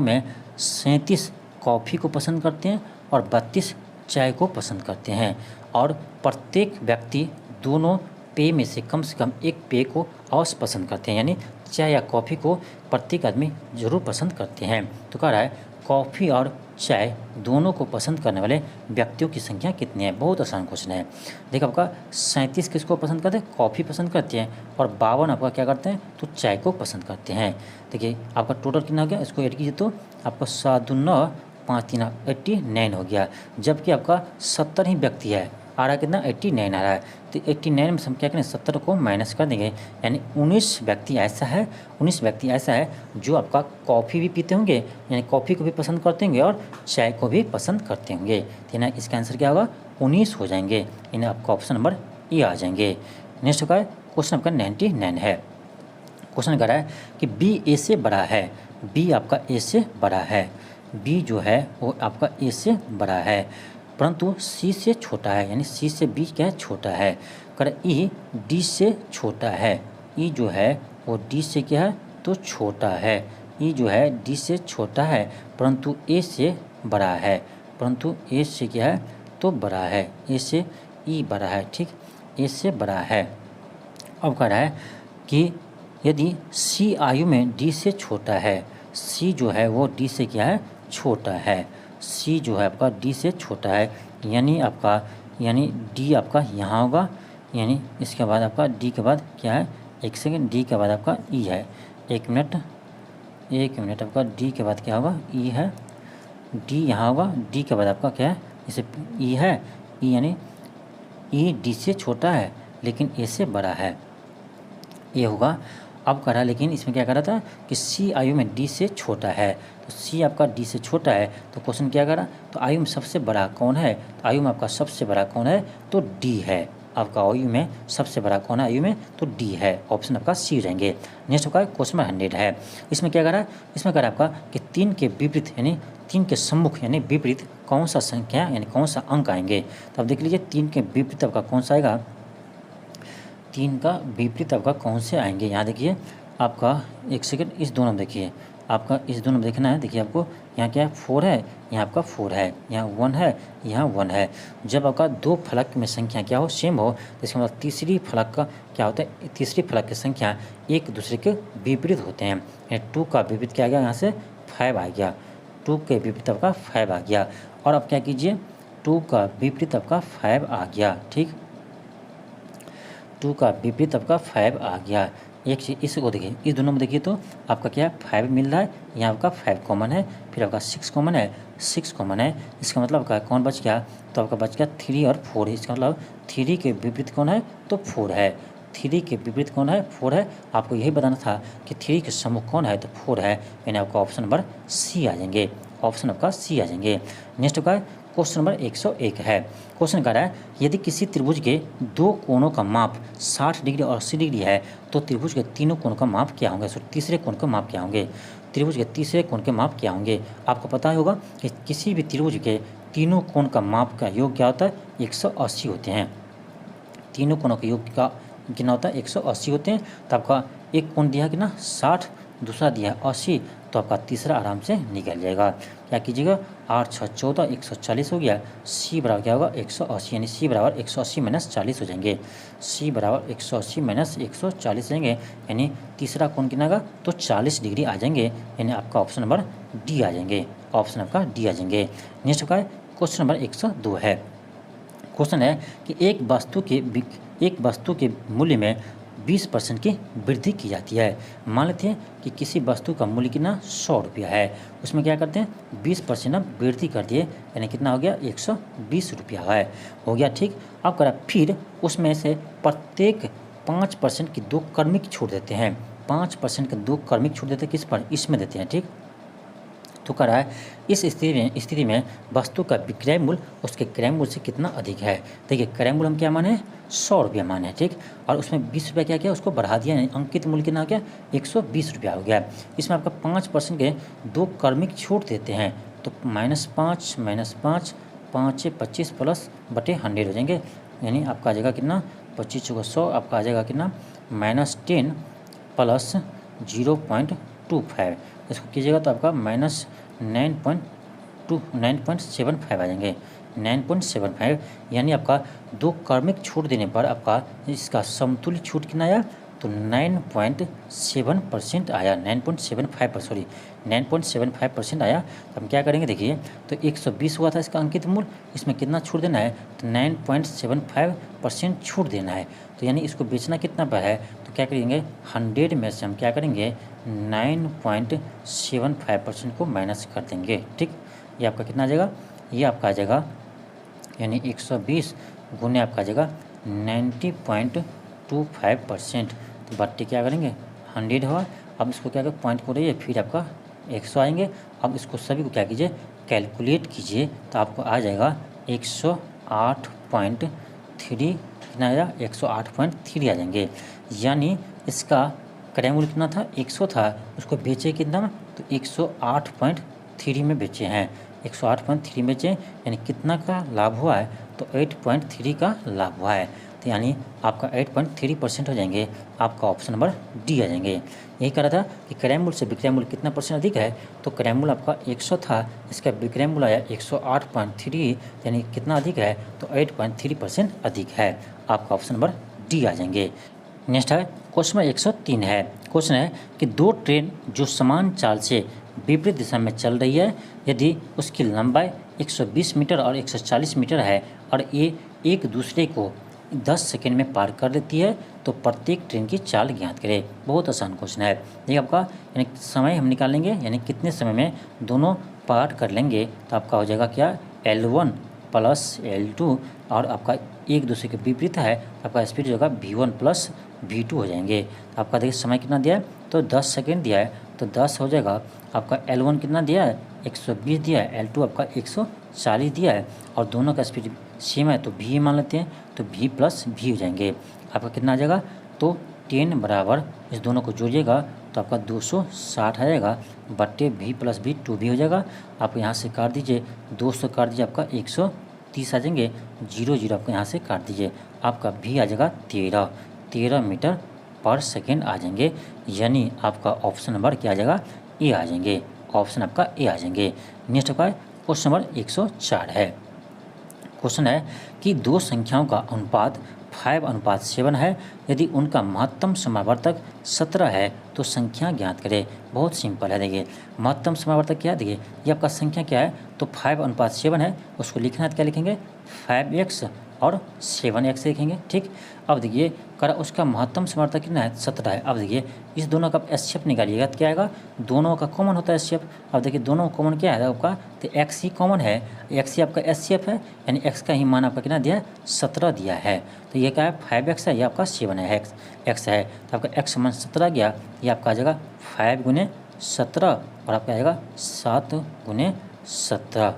में 37 कॉफ़ी को पसंद करते हैं और 32 चाय को पसंद करते हैं, और प्रत्येक व्यक्ति दोनों पेय में से कम एक पेय को अवश्य पसंद करते हैं, यानी चाय या कॉफ़ी को प्रत्येक आदमी जरूर पसंद करते हैं। तो कह रहा है कॉफ़ी और चाय दोनों को पसंद करने वाले व्यक्तियों की संख्या कितनी है। बहुत आसान क्वेश्चन है। देखो आपका 37 किसको पसंद करते हैं, कॉफ़ी पसंद करते हैं, और 52 आपका क्या करते हैं, तो चाय को पसंद करते हैं। देखिए आपका टोटल कितना हो गया, इसको ऐड कीजिए तो आपका 7 2 9 5 3 89 हो गया। जबकि आपका 70 ही व्यक्ति है, आ रहा है कितना, 89 आ रहा है। तो 89 में हम क्या करें, 70 को माइनस कर देंगे, यानी 19 व्यक्ति ऐसा है जो आपका कॉफ़ी भी पीते होंगे, यानी कॉफ़ी को भी पसंद करते होंगे और चाय को भी पसंद करते होंगे। तो ना इसका आंसर क्या होगा, 19 हो जाएंगे, यानी आपका ऑप्शन नंबर ए आ जाएंगे। नेक्स्ट होगा क्वेश्चन आपका 99 है। क्वेश्चन कह रहा है कि बी ए से बड़ा है, बी आपका ए से बड़ा है, बी जो है वो आपका ए से बड़ा है, परंतु सी से छोटा है, यानी सी से बी क्या है, छोटा है। कर ई डी से छोटा है, ई जो है वो डी से क्या है, तो छोटा है, ई जो है डी से छोटा है, परंतु ए से बड़ा है, परंतु ए से क्या है, तो बड़ा है, ए से ई बड़ा है, ठीक, ए से बड़ा है। अब कह रहा है कि यदि सी आयु में डी से छोटा है, सी जो है वो डी से क्या है, छोटा है, सी जो है आपका डी से छोटा है, यानी डी आपका यहाँ होगा, यानी इसके बाद आपका डी के बाद क्या है, एक सेकेंड, डी के बाद आपका ई है, एक मिनट आपका डी के बाद क्या होगा, ई है, डी यहाँ होगा, डी के बाद आपका क्या है, इसे ई है, ई यानी ई डी से छोटा है लेकिन ए से बड़ा है, ये होगा। अब कह रहा है लेकिन इसमें क्या कर रहा था कि सी आयु में डी से छोटा है, तो सी आपका डी से छोटा है, तो क्वेश्चन क्या कर रहा, तो आयु में सबसे बड़ा कौन है, तो आयु में आपका सबसे बड़ा कौन है, तो डी है। आपका आयु में सबसे बड़ा कौन है, आयु में, तो डी है, ऑप्शन आपका सी रहेंगे। नेक्स्ट होगा क्वेश्चन 100 है। इसमें क्या कर रहा है, इसमें कह रहा है आपका कि 3 के विपरीत यानी 3 के सम्मुख यानी विपरीत कौन सा संख्या यानी कौन सा अंक आएंगे। तो अब देख लीजिए 3 के विपरीत आपका कौन सा आएगा, 3 का विपरीत आपका कौन से आएंगे। यहाँ देखिए आपका एक सेकंड, इस दोनों में देखिए, आपका इस दोनों में देखना है। देखिए आपको यहाँ क्या है, 4 है, यहाँ आपका 4 है, यहाँ 1 है, यहाँ 1 है। जब आपका दो फलक में संख्या क्या हो, सेम हो, तो इसका मतलब तीसरी फलक का क्या होता है, तीसरी फलक की संख्या एक दूसरे के विपरीत होते हैं। यानी 2 का विपरीत क्या आ गया, यहाँ से 5 आ गया, 2 के विपरीत आपका 5 आ गया। और अब क्या कीजिए, 2 का विपरीत आपका 5 आ गया, ठीक, 2 का विपरीत आपका 5 आ गया। एक चीज़ इसको देखिए, इस दोनों में देखिए तो आपका क्या है, 5 मिल रहा है, यहाँ आपका 5 कॉमन है, फिर आपका 6 कॉमन है, 6 कॉमन है। इसका मतलब क्या, कौन बच गया, तो आपका बच गया 3 और 4 है। इसका मतलब 3 के विपरीत कौन है, तो 4 है, 3 के विपरीत कौन है, 4 है। आपको यही बताना था कि 3 के सम्मुख कौन है, तो 4 है, यानी आपका ऑप्शन नंबर सी आ जाएंगे, ऑप्शन आपका सी आ जाएंगे। नेक्स्ट होगा क्वेश्चन नंबर 101 है। क्वेश्चन कह रहा है यदि किसी त्रिभुज के 2 कोणों का माप 60 डिग्री और 80 डिग्री है तो त्रिभुज के तीनों कोण का माप क्या होंगे, तीसरे कोण का माप क्या होंगे, त्रिभुज के तीसरे कोण के माप क्या होंगे। आपको पता होगा कि किसी भी त्रिभुज के तीनों कोण का माप का योग क्या होता है 180 होते हैं। तीनों कोणों के योग का कितना होता है 180 होते हैं। तो आपका एक कोण दिया है कितना 60, दूसरा दिया है 80, तो आपका तीसरा आराम से निकल जाएगा। क्या कीजिएगा 8 6 14 140 हो गया। सी बराबर क्या होगा 180, यानी सी बराबर 180 माइनस 40 हो जाएंगे। सी बराबर 180 माइनस 140 हो जाएंगे, यानी तीसरा कोण कितना आएगा तो 40 डिग्री आ जाएंगे, यानी आपका ऑप्शन नंबर डी आ जाएंगे। ऑप्शन आपका डी आ जाएंगे। नेक्स्ट आपका क्वेश्चन नंबर 102 है। क्वेश्चन है कि एक वस्तु के मूल्य में 20% की वृद्धि की जाती है। मान लेते हैं कि किसी वस्तु का मूल्य कितना 100 रुपया है, उसमें क्या करते हैं 20% अब वृद्धि कर दिए, यानी कितना हो गया 120 रुपया हो गया। ठीक, अब करा फिर उसमें से प्रत्येक 5% की 2 क्रमिक छूट देते हैं। 5% के 2 क्रमिक छूट देते हैं किस पर, इसमें देते हैं। ठीक, तो कह रहा है इस स्थिति में वस्तु का विक्रय मूल्य उसके क्रय मूल्य से कितना अधिक है। देखिए क्रय मूल्य हम क्या माने 100 रुपया माने हैं। ठीक, और उसमें 20 रुपया क्या किया उसको बढ़ा दिया, यानी अंकित मूल्य कितना हो गया 120 रुपया हो गया। इसमें आपका 5% के 2 क्रमिक छूट देते हैं, तो -5 -5 5 25 प्लस बटे 100 हो जाएंगे, यानी आपका आ जाएगा कितना 25 चौका 100, आपका आ जाएगा कितना -10 प्लस 0.25। इसको कीजिएगा तो आपका -9.75 आ जाएंगे, 9.75, यानी आपका 2 क्रमिक छूट देने पर आपका इसका समतुल्य छूट कितना आया तो 9.7% आया, 9.75% आया। तो हम क्या करेंगे देखिए, तो 120 हुआ था इसका अंकित मूल्य, इसमें कितना छूट देना है तो 9.75% छूट देना है। तो यानी इसको बेचना कितना पर है, तो क्या करेंगे 100 में से हम क्या करेंगे 9.75% को माइनस कर देंगे। ठीक, ये आपका कितना आ जाएगा, ये आपका आ जाएगा यानी 120 गुने आपका आ जाएगा 90.25%। तो बट्टे क्या करेंगे 100 हुआ, अब इसको क्या करें पॉइंट को रहिए, फिर आपका 100 आएंगे। अब इसको सभी को क्या कीजिए कैलकुलेट कीजिए, तो आपको आ जाएगा 108.3 कितना आएगा 108.3 आ जाएंगे। यानी इसका क्रय मूल्य कितना था 100 था, उसको बेचे कितना में तो 108.3 में बेचे हैं, 108.3 बेचे, यानी कितना का लाभ हुआ है तो 8.3 का लाभ हुआ है। तो यानी आपका 8.3% हो जाएंगे, आपका ऑप्शन नंबर डी आ जाएंगे। यही कह रहा था कि क्रय मूल्य से विक्रय मूल्य कितना परसेंट अधिक है, तो क्रय मूल्य आपका 100 था, इसका विक्रय मूल्य आया 108.3, यानी कितना अधिक है तो 8.3% अधिक है, आपका ऑप्शन नंबर डी आ जाएंगे। नेक्स्ट है क्वेश्चन नंबर 103 है। क्वेश्चन है कि 2 ट्रेन जो समान चाल से विपरीत दिशा में चल रही है, यदि उसकी लंबाई 120 मीटर और 140 मीटर है और ये एक दूसरे को 10 सेकंड में पार कर लेती है, तो प्रत्येक ट्रेन की चाल ज्ञात करें। बहुत आसान क्वेश्चन है। ये आपका यानी समय हम निकालेंगे, यानी कितने समय में दोनों पार कर लेंगे, तो आपका हो जाएगा क्या L1 प्लस L2, और आपका एक दूसरे के विपरीत है, आपका स्पीड जो होगा V1 प्लस V2 हो जाएंगे। तो आपका देखिए समय कितना दिया है तो 10 सेकेंड दिया है, तो 10 हो जाएगा। आपका L1 कितना दिया है 120 दिया है, L2 आपका 140 दिया है, और दोनों का स्पीड सेम है तो V मान लेते हैं, तो V प्लस V हो जाएंगे। आपका कितना आ जाएगा तो 10 बराबर इस दोनों को जोड़िएगा तो आपका 260 आ जाएगा, बट्टे V प्लस V 2V हो जाएगा। आप यहाँ से काट दीजिए, 200 काट दीजिए, आपका 130 आ जाएंगे, 0 आपको यहाँ से काट दीजिए, आपका V आ जाएगा 13 मीटर पर सेकेंड आ जाएंगे। यानी आपका ऑप्शन नंबर क्या आ जाएगा ए आ जाएंगे, ऑप्शन आपका ए आ जाएंगे। नेक्स्ट आपका क्वेश्चन नंबर 104 है। क्वेश्चन है कि 2 संख्याओं का अनुपात 5:7 है, यदि उनका महत्तम समावर्तक 17 है तो संख्या ज्ञात करें। बहुत सिंपल है, देखिए महत्तम समावर्तक क्या है, देखिए ये आपका संख्या क्या है तो 5:7 है, उसको लिखना है क्या लिखेंगे 5x और 7x लिखेंगे। ठीक, अब देखिए कर उसका महत्तम समावर्तक कितना है 17 है। अब देखिए इस दोनों का एचसीएफ निकालिएगा तो क्या आएगा, दोनों का कॉमन होता है एचसीएफ। अब देखिए दोनों कॉमन क्या है आपका तो x ही कॉमन है, x ही आपका एचसीएफ है, यानी x का ही मान आपका कितना दिया है 17 दिया है। तो ये क्या है 5x है, ये आपका 7 है, x है, तो आपका x मान 17 गया, ये आपका आ जाएगा 5 गुने 17 और आपका आएगा 7 गुने 17,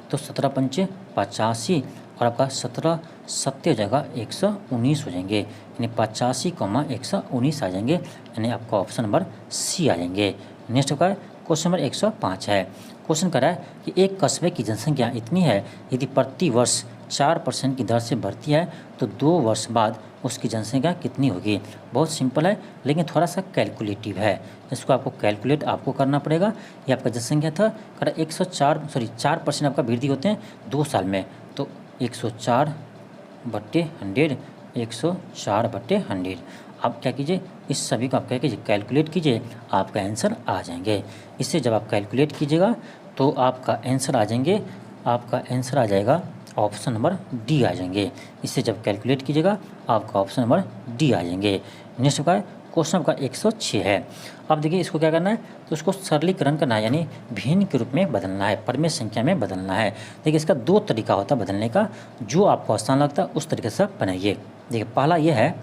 तो 17 पंचे 85 और आपका 17 सत्य हो जाएगा 119 हो जाएंगे, यानी 85,119 आ जाएंगे, यानी आपका ऑप्शन नंबर सी आ जाएंगे। नेक्स्ट आपका क्वेश्चन नंबर 105 है। क्वेश्चन कह रहा है कि एक कस्बे की जनसंख्या इतनी है, यदि प्रति वर्ष 4% की दर से बढ़ती है तो 2 वर्ष बाद उसकी जनसंख्या कितनी होगी। बहुत सिंपल है लेकिन थोड़ा सा कैलकुलेटिव है, इसको आपको कैलकुलेट आपको करना पड़ेगा। ये आपका जनसंख्या था, कह रहा 4% आपका वृद्धि होते हैं 2 साल में, तो 104/100, 104/100। आप क्या कीजिए, इस सभी को आप क्या कीजिए, कैलकुलेट कीजिए, आपका आंसर आ जाएंगे। इससे जब आप कैलकुलेट कीजिएगा तो आपका आंसर आ जाएंगे, आपका आंसर आ जाएगा ऑप्शन नंबर डी आ जाएंगे। इससे जब कैलकुलेट कीजिएगा आपका ऑप्शन नंबर डी आ जाएंगे। नेक्स्ट का क्वेश्चन आपका 106 है। अब देखिए इसको क्या करना है, तो उसको सरलीकरण करना है, यानी भिन्न के रूप में बदलना है, परिमेय संख्या में बदलना है। देखिए इसका 2 तरीका होता है बदलने का, जो आपको आसान लगता है उस तरीके से बनाइए। देखिए पहला ये है,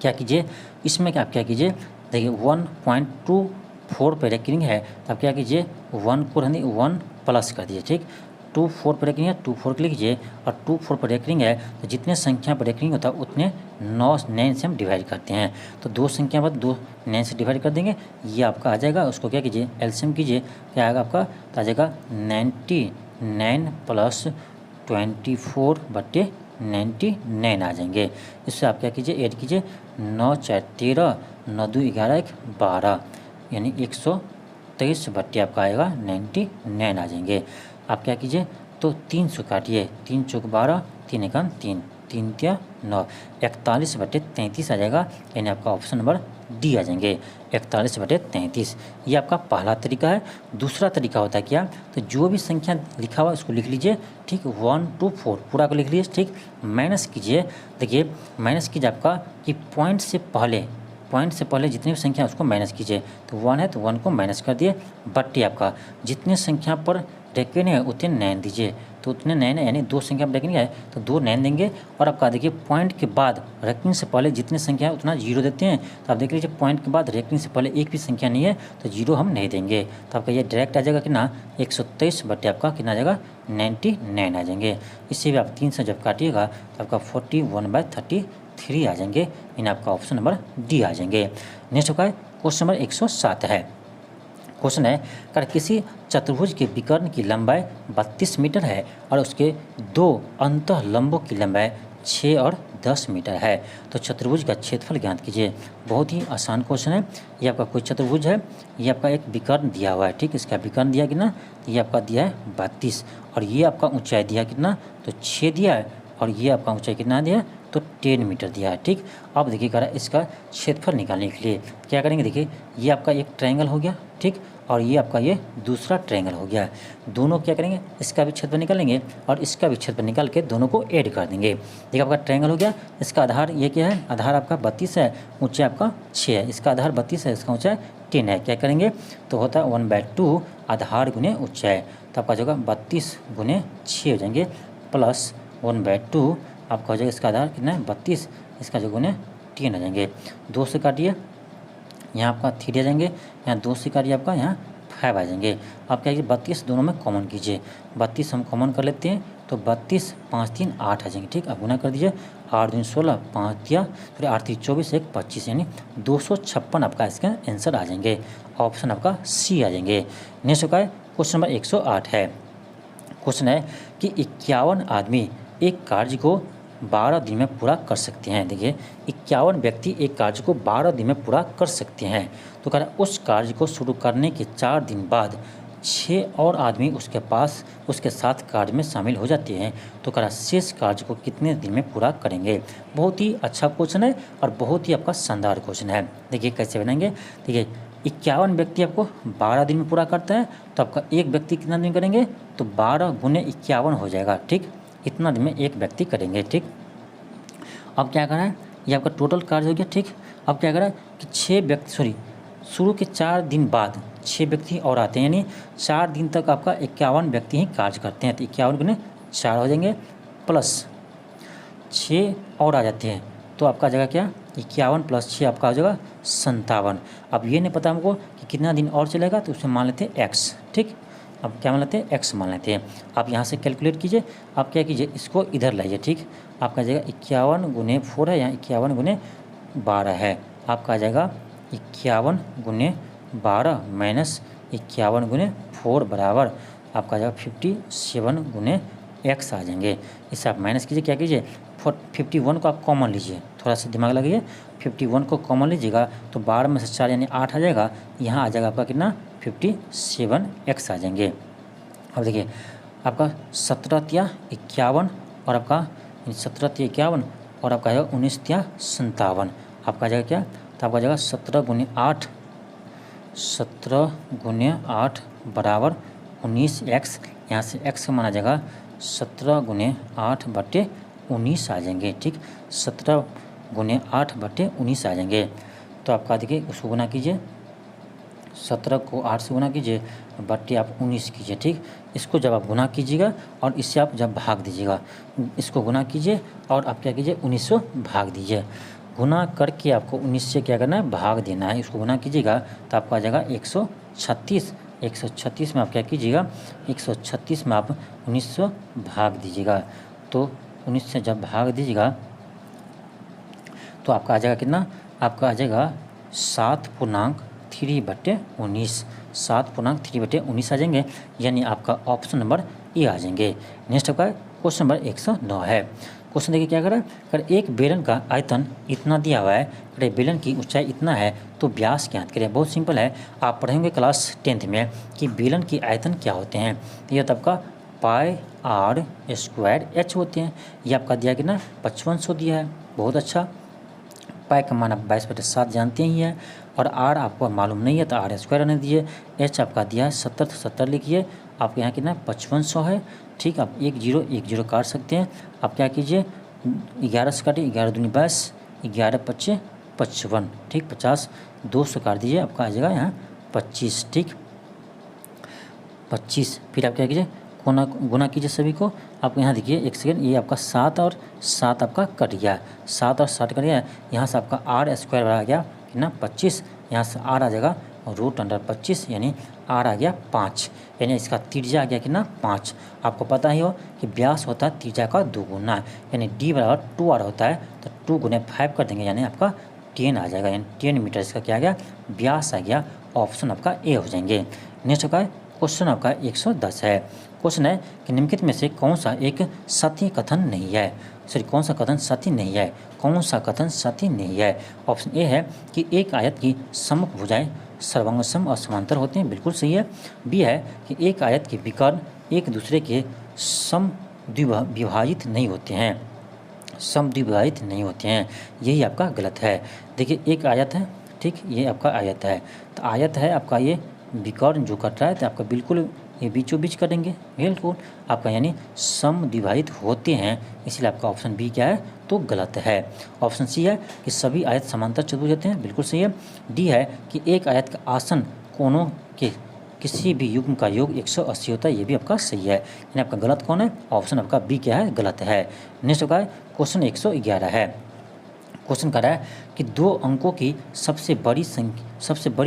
क्या कीजिए इसमें क्या आप क्या कीजिए, देखिए 1.24 पे रेकरिंग है, तो आप क्या कीजिए 1 को 1 प्लस कर दीजिए, ठीक। 24 पर रेकरिंग है, 24 लिख लीजिए, और 24 पर रेकरिंग है तो जितने संख्या पर रेकरिंग होता है उतने 9 से हम डिवाइड करते हैं, तो 2 संख्या पर 2 9 से डिवाइड कर देंगे, ये आपका आ जाएगा। उसको क्या कीजिए एलसीएम कीजिए, क्या आएगा आपका, तो आ जाएगा 99 प्लस 24/99 आ जाएंगे। इससे आप क्या कीजिए ऐड कीजिए, 9 4 13, 9 2 11 1 12, यानी 123 आपका आएगा 99 आ जाएंगे। आप क्या कीजिए, तो 3 से काटिए, 3 चौक 12, 3 एकान 3, 3 तिया 9, 41/33 आ जाएगा, यानी आपका ऑप्शन नंबर डी आ जाएंगे, 41/33। ये आपका पहला तरीका है। दूसरा तरीका होता है क्या, तो जो भी संख्या लिखा हुआ उसको लिख लीजिए, ठीक, 1 to 4 पूरा को लिख लीजिए, ठीक। माइनस कीजिए, देखिए माइनस कीजिए आपका कि पॉइंट से पहले जितनी भी संख्या उसको माइनस कीजिए, तो 1 है तो 1 को माइनस कर दिए, बट्टी आपका जितने संख्या पर रेकरिंग है उतने 9 दीजिए, तो उतने 9 है, यानी 2 संख्या पर रेकरिंग है तो 2 9 देंगे। और आपका देखिए पॉइंट के बाद रेकरिंग से पहले जितनी संख्या है उतना 0 देते हैं, तो आप देख लीजिए पॉइंट के बाद रेकरिंग से पहले एक भी संख्या नहीं है तो 0 हम नहीं देंगे, तो आपका ये डायरेक्ट आ जाएगा कितना 123 आपका कितना आ जाएगा 99 आ जाएंगे। इससे भी आप 3 से जब काटिएगा तो आपका 41/33 आ जाएंगे, इन आपका ऑप्शन नंबर डी आ जाएंगे। नेक्स्ट होगा क्वेश्चन नंबर 107 है। क्वेश्चन है, कर किसी चतुर्भुज के विकर्ण की लंबाई 32 मीटर है और उसके 2 अंतः लंबों की लंबाई 6 और 10 मीटर है, तो चतुर्भुज का क्षेत्रफल ज्ञात कीजिए। बहुत ही आसान क्वेश्चन है। ये आपका कोई चतुर्भुज है, ये आपका एक विकर्ण दिया हुआ है, ठीक। इसका विकर्ण दिया कितना, ये आपका दिया है 32, और ये आपका ऊंचाई दिया कितना, तो 6 दिया है, और ये आपका ऊंचाई कितना दिया है, तो 10 मीटर दिया है, ठीक। अब देखिए कह रहा है इसका क्षेत्रफल निकालने के लिए क्या करेंगे, देखिए ये आपका एक ट्रायंगल हो गया, ठीक, और ये आपका ये दूसरा ट्रायंगल हो गया। दोनों क्या करेंगे, इसका भी क्षेत्रफल निकालेंगे और इसका भी क्षेत्रफल निकाल के दोनों को ऐड कर देंगे। देखिए आपका ट्रायंगल हो गया, इसका आधार ये क्या है, आधार आपका 32 है, ऊंचाई आपका 6 है, इसका आधार 32 है, इसका ऊंचाई 10 है। क्या करेंगे, तो होता है 1/2 आधार गुने ऊंचाई, तो आपका जो 32 गुने 6 हो जाएंगे, प्लस 1/2 आपका हो जाएगा, इसका आधार कितना है 32, इसका जो गुने 10 आ जाएंगे। 2 से काटिए, यहाँ आपका 3 आ जाएंगे, यहाँ 2 से काटिए आपका यहाँ 5 आ जाएंगे। आप क्या कीजिए 32 दोनों में कॉमन कीजिए, 32 हम कॉमन कर लेते हैं, तो 32 5 3 8 आ जाएंगे, ठीक। अब गुना कर दीजिए, 8 दूनी 16, 5 दिया, फिर 8 3 24, 1 25, यानी 256 आपका इसका आंसर आ जाएंगे। ऑप्शन आपका सी आ जाएंगे। नेक्स्ट होगा क्वेश्चन नंबर 108 है। क्वेश्चन है कि 51 आदमी एक कार्य को 12 दिन में पूरा कर सकते हैं। देखिए 51 व्यक्ति एक कार्य को 12 दिन में पूरा कर सकते हैं, तो कह रहा उस कार्य को शुरू करने के 4 दिन बाद 6 और आदमी उसके साथ कार्य में शामिल हो जाते हैं, तो कह रहा शेष कार्य को कितने दिन में पूरा करेंगे। बहुत ही अच्छा क्वेश्चन है और बहुत ही आपका शानदार क्वेश्चन है। देखिए कैसे बनाएंगे, देखिए 51 व्यक्ति आपको 12 दिन में पूरा करता है, तो आपका एक व्यक्ति कितना दिन करेंगे, तो 12 गुने 51 हो जाएगा, ठीक। इतना दिन में एक व्यक्ति करेंगे, ठीक। अब क्या करना है, ये आपका टोटल कार्य हो गया, ठीक। अब क्या करा कि 6 व्यक्ति शुरू के 4 दिन बाद 6 व्यक्ति और आते हैं, यानी 4 दिन तक आपका 51 व्यक्ति ही कार्य करते हैं, तो 51 गुने 4 हो जाएंगे, प्लस 6 और आ जाते हैं, तो आपका जगह क्या 51 + 6 आपका हो जाएगा 57। अब ये नहीं पता हमको कि कितना दिन और चलेगा, तो उसे मान लेते हैं x, ठीक। अब क्या मान लेते हैं, x मान लेते हैं। आप यहाँ से कैलकुलेट कीजिए, आप क्या कीजिए इसको इधर लाइए, ठीक। आपका आ जाएगा 51 गुने 4 है, यहाँ 51 गुने 12 है, आपका आ जाएगा 51 गुने 12 माइनस 51 गुने 4 बराबर आपका आ जाएगा 57 गुने x आ जाएंगे। इससे आप माइनस कीजिए, क्या कीजिए 51 को आप कॉमन लीजिए, थोड़ा सा दिमाग लगाइए। 51 को कॉमन लीजिएगा तो 12 में से 4 यानी 8 आ जाएगा। यहाँ आ जाएगा आपका कितना 57x आ जाएंगे। अब देखिए आपका 17 तिया 51 और आपका 17 तिया 51 और आपका आएगा 19 तिया 57। आपका आ जाएगा क्या, तो आपका आ जाएगा 17 गुने 8 बराबर 19x। यहाँ से x का माना जाएगा 17 गुने 8 बटे 19 आ जाएंगे। ठीक, 17 गुने 8 बटे 19 आ जाएंगे। तो आपका देखिए उसको गुना कीजिए, 17 को 8 से गुना कीजिए बटे आप 19 कीजिए। ठीक, इसको जब आप गुना कीजिएगा और इससे आप जब भाग दीजिएगा, इसको गुना कीजिए और आप क्या कीजिए 1900 भाग दीजिए। गुना करके आपको 19 से क्या करना है, भाग देना है। इसको गुना कीजिएगा तो आपको आ जाएगा 136। 136 में आप क्या कीजिएगा, 136 में आप 1900 भाग दीजिएगा। तो 19 से जब भाग दीजिएगा तो आपका आ जाएगा कितना, आपका आ जाएगा 7.3 बटे 19। 7.3 बटे 19 आ जाएंगे, यानी आपका ऑप्शन नंबर ए आ जाएंगे। नेक्स्ट आपका क्वेश्चन नंबर 109 है। क्वेश्चन देखिए क्या करें, अगर एक बेलन का आयतन इतना दिया हुआ है, अगर बेलन की ऊंचाई इतना है तो व्यास ज्ञात करें। बहुत सिंपल है, आप पढ़ेंगे क्लास 10th में कि बेलन की आयतन क्या होते हैं। तो यह तो आपका पाई आर स्क्वायर एच होते हैं। ये आपका दिया कि ना 5500 दिया है, बहुत अच्छा। पाई का मान आप 22/7 जानते ही हैं और आर आपको मालूम नहीं है तो आर स्क्वायर रहने दीजिए। एच आपका दिया है 70 तो 70 लिखिए। आपके यहाँ कितना 5500 है। ठीक, आप 1 0 काट सकते हैं। आप क्या कीजिए 11 से काटिए, 11 दूनी 22, 11 25 55। ठीक, 50 2 से काट दीजिए, आपका आ जाएगा यहाँ 25। ठीक, 25। फिर आप क्या कीजिए गुना कीजिए सभी को। आपको यहाँ देखिए एक सेकेंड, ये आपका 7 और 7 आपका कट गया, 7 और 7 कट गया। यहाँ से आपका आर स्क्वायर आ गया कितना 25। यहाँ से आर आ जाएगा √25 यानी आर आ गया 5, यानी इसका त्रिज्या आ गया कितना 5। आपको पता ही हो कि व्यास होता है त्रिज्या का 2 गुना, यानी डी बराबर 2r होता है तो 2 गुने 5 कर देंगे, यानी आपका 10 आ जाएगा, यानी 10 मीटर इसका क्या आ गया व्यास आ गया। ऑप्शन आपका ए हो जाएंगे। नेक्स्ट आपका क्वेश्चन आपका 110 है। क्वेश्चन है कि निम्नलिखित में से कौन सा एक सत्य कथन नहीं है। सॉरी, कौन सा कथन सत्य नहीं है, कौन सा कथन सत्य नहीं है। ऑप्शन ए है कि एक आयत की सम्मुख भुजाएं सर्वांगसम और समांतर होते हैं, बिल्कुल सही है। बी है कि एक आयत के विकर्ण एक दूसरे के समद्विभाजित नहीं होते हैं, समद्विभाजित नहीं होते हैं, यही आपका गलत है। देखिए एक आयत है, ठीक, ये आपका आयत है, तो आयत है आपका ये विकर्ण जो कट रहा है तो आपका बिल्कुल ये बीचों बीच करेंगे, बिल्कुल आपका यानी समद्विभाजित होते हैं, इसलिए आपका ऑप्शन बी क्या है तो गलत है। ऑप्शन सी है कि सभी आयत समांतर चतुर्भुज होते हैं, बिल्कुल सही है। डी है कि एक आयत का आसन कोणों के किसी भी युग्म का योग 180 होता है, ये भी आपका सही है, यानी आपका गलत कौन है, ऑप्शन आपका बी क्या है गलत है। नेक्स्ट होगा क्वेश्चन 111 है। क्वेश्चन कर रहा है कि 2 अंकों की सबसे बड़ी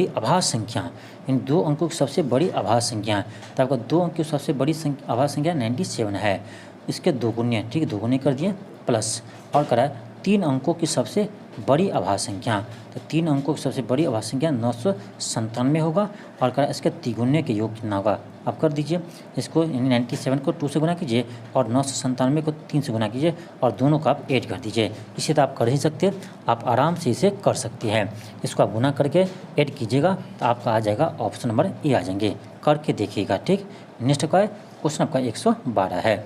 आभाज्य संख्या, इन 2 अंकों की सबसे बड़ी आभाज्य संख्या, तो आपका 2 अंक की सबसे बड़ी आभाज्य संख्या 97 है। इसके 2 गुने, ठीक, 2 गुने कर दिए प्लस, और करा है 3 अंकों की सबसे बड़ी आभाज्य संख्या, तो 3 अंकों की सबसे बड़ी आभाज्य संख्या 997 होगा, और करा इसके तिगुने के योग कितना होगा आप कर दीजिए। इसको 97 को 2 से गुना कीजिए और 997 को 3 से गुना कीजिए और दोनों को आप ऐड कर दीजिए। इसे तो आप कर ही सकते हैं, आप आराम से इसे कर सकते हैं। इसको आप गुना करके ऐड कीजिएगा तो आपका आ जाएगा ऑप्शन नंबर ए आ जाएंगे, करके देखिएगा, ठीक। नेक्स्ट का है क्वेश्चन आपका 112 है।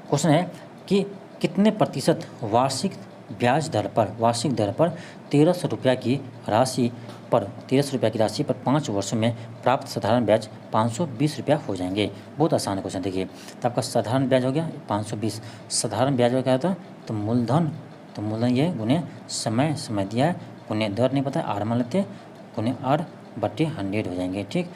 क्वेश्चन है कि कितने प्रतिशत वार्षिक दर पर 1300 रुपया की राशि पर 5 वर्षों में प्राप्त साधारण ब्याज 520 रुपया हो जाएंगे। बहुत आसान क्वेश्चन देखिए, तो आपका साधारण ब्याज हो गया 520, साधारण ब्याज हो क्या होता है तो मूलधन ये गुने समय दिया है, गुने दर नहीं पता है, आर मान लेते हैं, गुने आर बटे 100 हो जाएंगे, ठीक।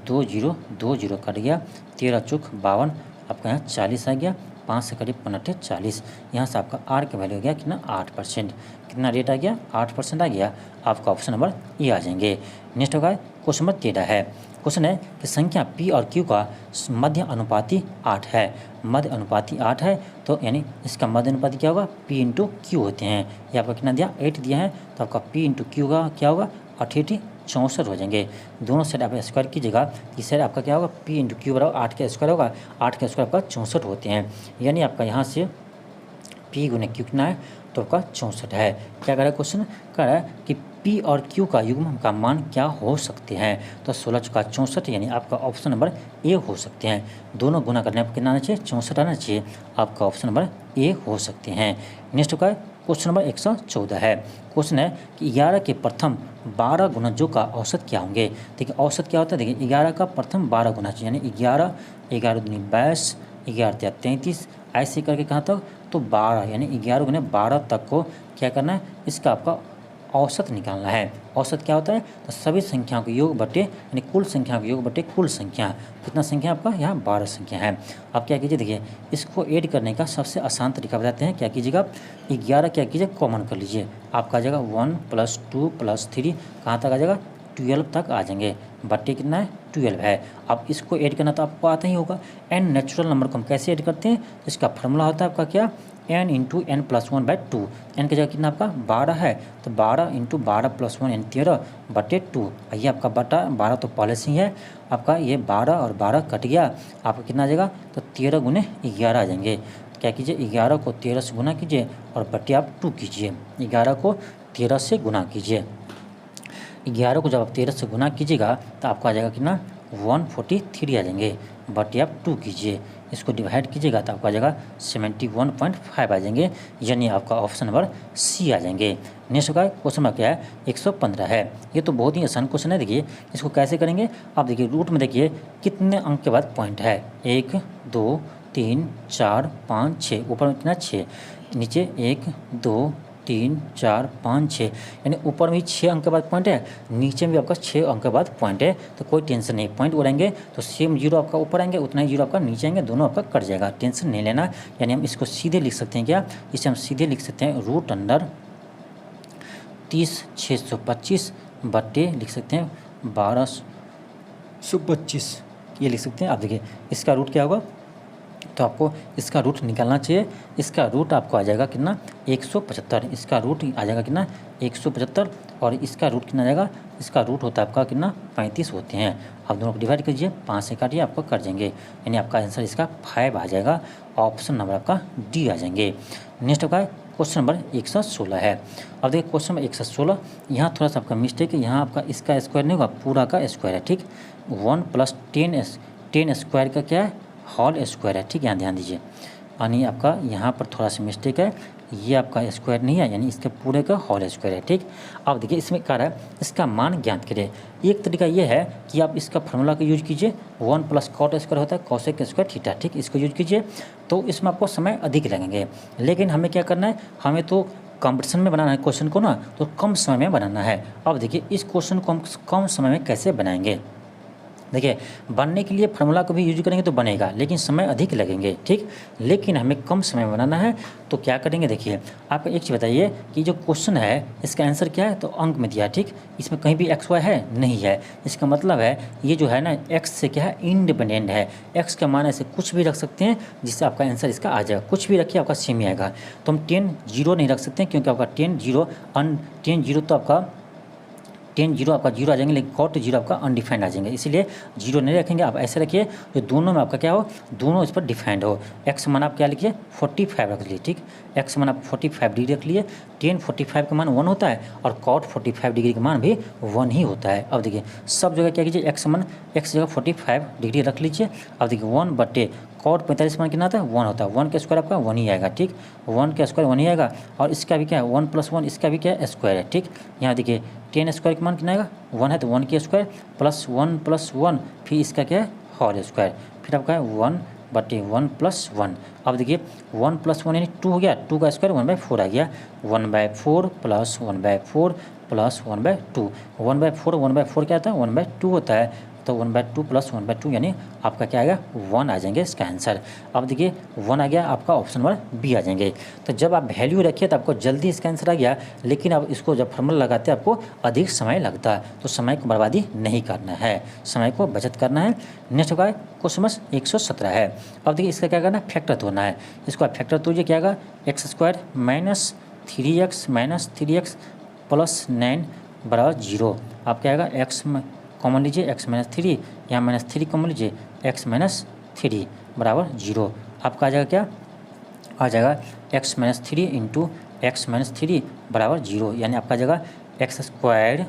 2 0 कट गया, 13 चौक 52, आपका यहाँ 40 आ गया, 5 से करीब 15 40, यहाँ से आपका आर का वैल्यू हो गया कितना 8%, कितना रेट आ गया 8% आ गया, आपका ऑप्शन नंबर ए आ जाएंगे। नेक्स्ट होगा क्वेश्चन नंबर 13 है। क्वेश्चन है कि संख्या पी और क्यू का मध्य अनुपाती 8 है, मध्य अनुपाती 8 है, तो यानी इसका मध्य अनुपाती क्या होगा पी इंटू क्यू होते हैं। ये आपका कितना दिया 8 दिया है, तो आपका पी इंटू क्यू का क्या होगा 88 64 हो जाएंगे। दोनों साइड आप स्क्वायर कीजिएगा, इस साइड आपका क्या होगा, पी इंटू क्यू बराबर 8 का स्क्वायर होगा, 8 का स्क्वायर आपका 64 होते हैं। यानी आपका यहाँ से पी गुने क्यू कितना है, तो आपका 64 है। क्या कह रहा है क्वेश्चन, कह रहा है कि पी और क्यू का युग्म का मान क्या हो सकते हैं। तो 16 चौका 64 यानी आपका ऑप्शन नंबर ए हो सकते हैं। दोनों गुना करने पर कितना आना चाहिए, 64 आना चाहिए। आपका ऑप्शन नंबर ए हो सकते हैं। नेक्स्ट का क्वेश्चन नंबर 114 है। क्वेश्चन है कि 11 के प्रथम 12 गुणजों का औसत क्या होंगे। देखिए औसत क्या होता है, देखिए 11 का प्रथम 12 गुना चाहिए, यानी 11, 11 दूनी 22, 11 33, ऐसे करके कहाँ तक, तो 12, यानी 11 गुने 12 तक को क्या करना है, इसका आपका औसत निकालना है। औसत क्या होता है, तो सभी संख्याओं के योग बटे, यानी कुल संख्याओं के योग बटे कुल संख्या। कितना संख्या आपका, यहाँ 12 संख्या है। अब क्या कीजिए, देखिए इसको ऐड करने का सबसे आसान तरीका बताते हैं। क्या कीजिएगा, 11 क्या कीजिए, कॉमन कर लीजिए। आपका आ जाएगा 1 + 2 + 3, कहाँ तक आ जाएगा, 12 तक आ जाएंगे। बट्टे कितना है, 12 है। अब इसको ऐड करना तो आपको आता ही होगा। एन नेचुरल नंबर को हम कैसे ऐड करते हैं, इसका फार्मूला होता है आपका क्या, n इंटू एन प्लस 1/2। एन की जगह कितना आपका 12 है, तो 12 इंटू 12 + 1 यानी 13/2। ये आपका बटा 12 तो पहले से ही है आपका, ये 12 और 12 कट गया, आपका कितना आ जाएगा, तो 13 गुने 11 आ जाएंगे। क्या कीजिए, 11 को 13 से गुना कीजिए और बटे आप 2 कीजिए। 11 को 13 से गुना कीजिए। 11 को जब आप 13 से गुना कीजिएगा तो आपका आ जाएगा कितना, 143 आ जाएंगे। बटे आप 2 कीजिए, इसको डिवाइड कीजिएगा तो आपका आ जाएगा 71.5 आ जाएंगे। यानी आपका ऑप्शन नंबर सी आ जाएंगे। नेक्स्ट का क्वेश्चन नंबर क्या है, 115 है। ये तो बहुत ही आसान क्वेश्चन है। देखिए इसको कैसे करेंगे, आप देखिए रूट में देखिए कितने अंक के बाद पॉइंट है, 1 2 3 4 5 6, ऊपर में कितना 6, नीचे 1 2 3 4 5 6, यानी ऊपर में 6 अंक के बाद पॉइंट है, नीचे में भी आपका 6 अंक के बाद पॉइंट है। तो कोई टेंशन नहीं, पॉइंट उड़ेंगे तो सेम जीरो आपका ऊपर आएंगे, उतना ही जीरो आपका नीचे आएंगे, दोनों आपका कट जाएगा, टेंशन नहीं लेना। यानी हम इसको सीधे लिख सकते हैं, क्या इसे हम सीधे लिख सकते हैं, √625 बट्टे लिख सकते हैं 1225, ये लिख सकते हैं। आप देखिए इसका रूट क्या होगा, तो आपको इसका रूट निकालना चाहिए। इसका रूट आपको आ जाएगा कितना, 175। इसका रूट आ जाएगा कितना, 175, और इसका रूट कितना आ जाएगा, इसका रूट होता है आपका कितना, 35 होते हैं। आप दोनों को डिवाइड कीजिए, 5 से काटिए, आपको कर जाएंगे। यानी आपका आंसर इसका 5 आ जाएगा। ऑप्शन नंबर आपका डी आ जाएंगे। नेक्स्ट आपका क्वेश्चन नंबर 116 है। अब देखिए क्वेश्चन नंबर 116, यहाँ थोड़ा सा आपका मिस्टेक है, यहाँ आपका इसका स्क्वायर नहीं होगा, पूरा का स्क्वायर है, ठीक। 1 + 10 स्क्वायर का क्या है, होल स्क्वायर है, ठीक। यहाँ ध्यान दीजिए, यानी आपका यहाँ पर थोड़ा सा मिस्टेक है, ये आपका स्क्वायर नहीं है, यानी इसके पूरे का होल स्क्वायर है, ठीक। अब देखिए इसमें क्या है, इसका मान ज्ञात करिए। एक तरीका ये है कि आप इसका फार्मूला का यूज कीजिए, 1 + cot स्क्वायर होता है cosec स्क्वायर थीटा, ठीक। इसको यूज कीजिए तो इसमें आपको समय अधिक लगेंगे। लेकिन हमें क्या करना है, हमें तो कंपटीशन में बनाना है क्वेश्चन को ना, तो कम समय में बनाना है। अब देखिए इस क्वेश्चन को हम कम समय में कैसे बनाएंगे। देखिए बनने के लिए फार्मूला को भी यूज करेंगे तो बनेगा, लेकिन समय अधिक लगेंगे, ठीक। लेकिन हमें कम समय में बनाना है, तो क्या करेंगे, देखिए आपको एक चीज़ बताइए कि जो क्वेश्चन है इसका आंसर क्या है, तो अंक में दिया, ठीक। इसमें कहीं भी एक्स वाई है नहीं है, इसका मतलब है ये जो है ना एक्स से क्या है, इंडिपेंडेंट है। एक्स का मान ऐसे कुछ भी रख सकते हैं जिससे आपका आंसर इसका आ जाएगा, कुछ भी रखिए आपका सेम ही आएगा। तो हम 10 0 नहीं रख सकते क्योंकि आपका 10 0 तो आपका 10 0 आपका 0 आ जाएंगे, लेकिन cot 0 आपका अनडिफाइंड आ जाएंगे, इसलिए 0 नहीं रखेंगे। आप ऐसे रखिए जो दोनों में आपका क्या हो, दोनों इस पर डिफाइंड हो। एक्स मान आप क्या लिखिए, 45 रख लीजिए, ठीक। एक्स मान आप 45 डिग्री रख लिए, tan 45 का मान 1 होता है और cot 45 डिग्री का मान भी 1 ही होता है। अब देखिए सब जगह क्या कीजिए, एक्स जगह 45 डिग्री रख लीजिए। अब देखिए 1 बटे cot 45 मान कितना आता है, 1 होता है, 1 का स्क्वायर आपका 1 ही आएगा, ठीक। 1 का स्क्वायर 1 ही आएगा, और इसका भी क्या है 1 + 1, इसका भी क्या है स्क्वायर है, ठीक। यहाँ देखिए 10 स्क्वायर का मान कितना आएगा, 1 है, तो 1 की स्क्वायर प्लस 1 + 1, फिर इसका क्या है होल स्क्वायर, फिर आपका है 1 बटे 1 + 1। अब देखिए 1 + 1 यानी 2 हो गया, 2 का स्क्वायर 1/4 आ गया, 1/4 + 1/4 + 1/2, 1/4 क्या होता है, 1/2 होता है, तो 1/2 + 1/2 यानी आपका क्या आएगा, 1 आ जाएंगे इसका आंसर। अब देखिए 1 आ गया, आपका ऑप्शन नंबर बी आ जाएंगे। तो जब आप वैल्यू रखिए तो आपको जल्दी इसका आंसर आ गया, लेकिन अब इसको जब फार्मूला लगाते हैं आपको अधिक समय लगता है, तो समय को बर्बादी नहीं करना है, समय को बचत करना है। नेक्स्ट होगा क्वेश्चन नंबर 117 है। अब देखिए इसका क्या करना है, फैक्टर तोड़ना है। इसको आप फैक्टर तोड़िए, क्या आएगा, x² - 3x - 3x + 9 = 0। आप क्या आएगा, एक्स में कॉमन लीजिए, एक्स माइनस थ्री, यहाँ माइनस थ्री कॉमन लीजिए, एक्स माइनस थ्री बराबर जीरो। आपका आ जाएगा क्या, आ जाएगा x minus three into x minus three बराबर जीरो, यानी आपका आ जाएगा एक्स स्क्वायर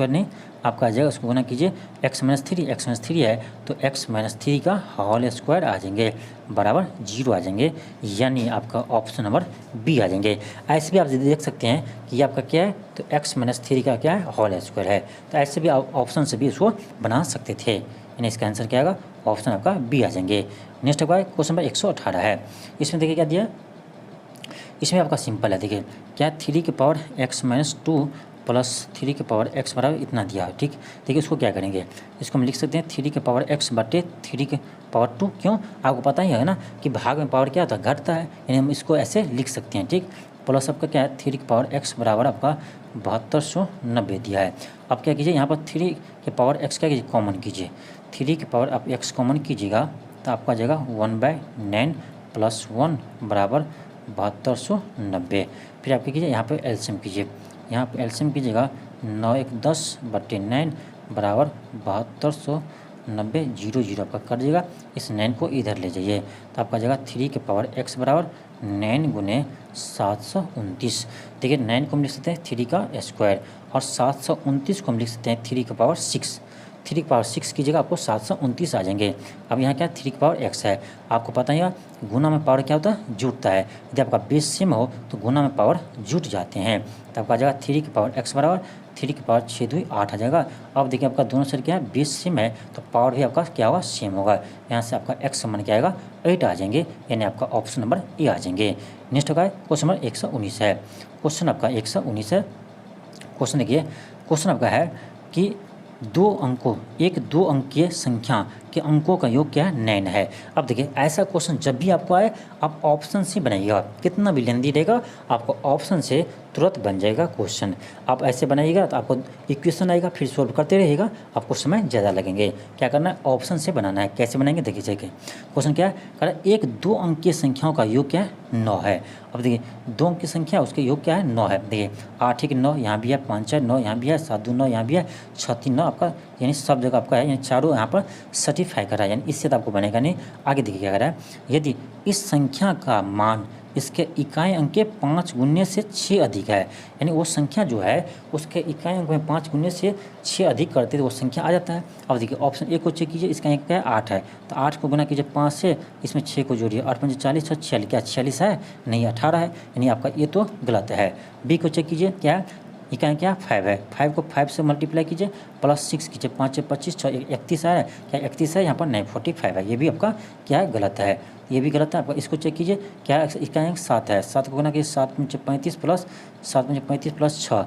नहीं, आपका आ जाएगा, उसको गुना कीजिए, एक्स माइनस थ्री है तो एक्स माइनस थ्री का होल स्क्वायर आ जाएंगे बराबर जीरो आ जाएंगे, यानी आपका ऑप्शन नंबर बी आ जाएंगे। ऐसे भी आप देख सकते हैं कि ये आपका क्या है, तो एक्स माइनस थ्री का क्या है, होल स्क्वायर है। तो ऐसे भी आप ऑप्शन से भी इसको बना सकते थे, यानी इसका आंसर क्या आएगा, ऑप्शन आपका बी आ जाएंगे। नेक्स्ट आपका क्वेश्चन नंबर 118 है। इसमें देखिए क्या दिया, इसमें आपका सिंपल है, देखिए क्या थ्री के power x minus two plus three के पावर एक्स बराबर इतना दिया है, ठीक। देखिए इसको क्या करेंगे, इसको हम लिख सकते हैं थ्री के पावर एक्स बटे थ्री के पावर टू। क्यों, आपको पता ही है ना कि भाग में पावर क्या होता है, घटता है, यानी हम इसको ऐसे लिख सकते हैं, ठीक। प्लस आपका क्या है, थ्री के पावर एक्स बराबर आपका 7290 दिया है। अब क्या कीजिए, यहाँ पर थ्री के पावर एक्स क्या कीजिए, कॉमन कीजिए, थ्री के पावर आप एक्स कॉमन कीजिएगा तो आपका आ जाएगा 1/9 प्लस 1 बराबर 7290। फिर आप क्या कीजिए, यहाँ पे एलसीएम कीजिए, यहाँ पे एलसीएम कीजिएगा, 9 1 10 बटे 9 बराबर 7290 जीरो जीरो आपका कर दीजिएगा। इस 9 को इधर ले जाइए तो आपका जाएगा थ्री के पावर एक्स बराबर 9 गुने 729। देखिए 9 को हम लिख सकते हैं थ्री का स्क्वायर, और 729 को हम लिख सकते हैं थ्री के पावर सिक्स। थ्री की पावर सिक्स कीजिएगा, आपको 729 आ जाएंगे। अब यहाँ क्या है, थ्री की पावर एक्स है, आपको पता ही है गुना में पावर क्या होता है, जुटता है। यदि आपका बेस सेम हो तो गुना में पावर जुट जाते हैं। तो आपका आ जाएगा थ्री की पावर एक्स बराबर थ्री की पावर 6 2 8 आ जाएगा। अब देखिए आपका दोनों साइड क्या है, बेस सेम है तो पावर भी आपका क्या होगा, सेम होगा। यहाँ से आपका एक्स समान क्या आएगा, 8 आ जाएंगे, यानी आपका ऑप्शन नंबर ए आ जाएंगे। नेक्स्ट होगा क्वेश्चन नंबर 119 है। क्वेश्चन आपका 119 है। क्वेश्चन देखिए, क्वेश्चन आपका है कि एक दो अंकीय संख्या के अंकों का योग क्या है, 9 है। अब देखिए ऐसा क्वेश्चन जब भी आपको आए आप ऑप्शन से बनाइएगा, कितना भी लेंदी रहेगा आपको ऑप्शन से तुरंत बन जाएगा क्वेश्चन। आप ऐसे बनाइएगा तो आपको इक्वेशन आएगा, फिर सॉल्व करते रहिएगा, आपको समय ज़्यादा लगेंगे। क्या करना है, ऑप्शन से बनाना है। कैसे बनाएंगे देखिए, देखिए क्वेश्चन क्या है, कह रहा है एक दो अंकीय संख्याओं का योग क्या है, 9 है। अब देखिए दो अंक की संख्या उसके योग क्या है, 9 है। देखिए 8 1 9 यहाँ भी है, 5 4 9 यहाँ भी है, 7 2 9 यहाँ भी है, 6 3 9 आपका, यानी सब जगह आपका है, यानी चारों यहाँ पर सर्टिफाई कर रहा है, यानी इससे तो आपको बनेगा नहीं। आगे देखिए क्या कर रहा है, यदि इस संख्या का मान इसके इकाई अंक के 5 गुने से 6 अधिक है, यानी वो संख्या जो है उसके इकाई अंक में 5 गुने से 6 अधिक करते तो वो संख्या आ जाता है। अब देखिए ऑप्शन ए को चेक कीजिए, इसका एक क्या है, 8 है, तो 8 को गुना कीजिए 5 से, इसमें 6 को जोड़िए, 8 5 40 और 46, क्या 46 है, नहीं 18 है, यानी आपका ये तो गलत है। बी को चेक कीजिए, क्या है, इकाई क्या 5 है, 5 को 5 से मल्टीप्लाई कीजिए, प्लस 6 कीजिए, 5 से 25 6 31 है, क्या 31 है, यहाँ पर नहीं 45 है, ये भी आपका क्या है, गलत है, ये भी गलत है आपका। इसको चेक कीजिए, क्या इकाई 7 है, 7 को गुना कीजिए, 7 5 35 प्लस 7 5 35 प्लस 6,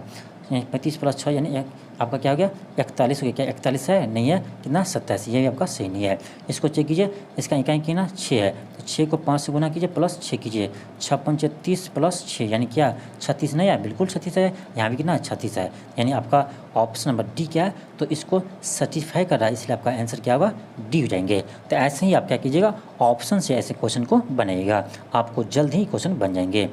35 प्लस 6 यानी आपका क्या हो गया, 41 हो गया, क्या 41 है, नहीं है, कितना 27, ये भी आपका सही नहीं है। इसको चेक कीजिए, इसका इकाई कितना 6 है, तो 6 को 5 से गुना कीजिए, प्लस 6 कीजिए, 6 5 30 प्लस 6 यानी क्या 36 नहीं है, बिल्कुल 36 है, यहाँ भी कितना 36 है, यानी आपका ऑप्शन नंबर डी क्या है, तो इसको सर्टिफाई कर रहा है, इसलिए आपका आंसर क्या होगा, डी हो जाएंगे। तो ऐसे ही आप क्या कीजिएगा, ऑप्शन से ऐसे क्वेश्चन को बनाइएगा, आपको जल्द ही क्वेश्चन बन जाएंगे।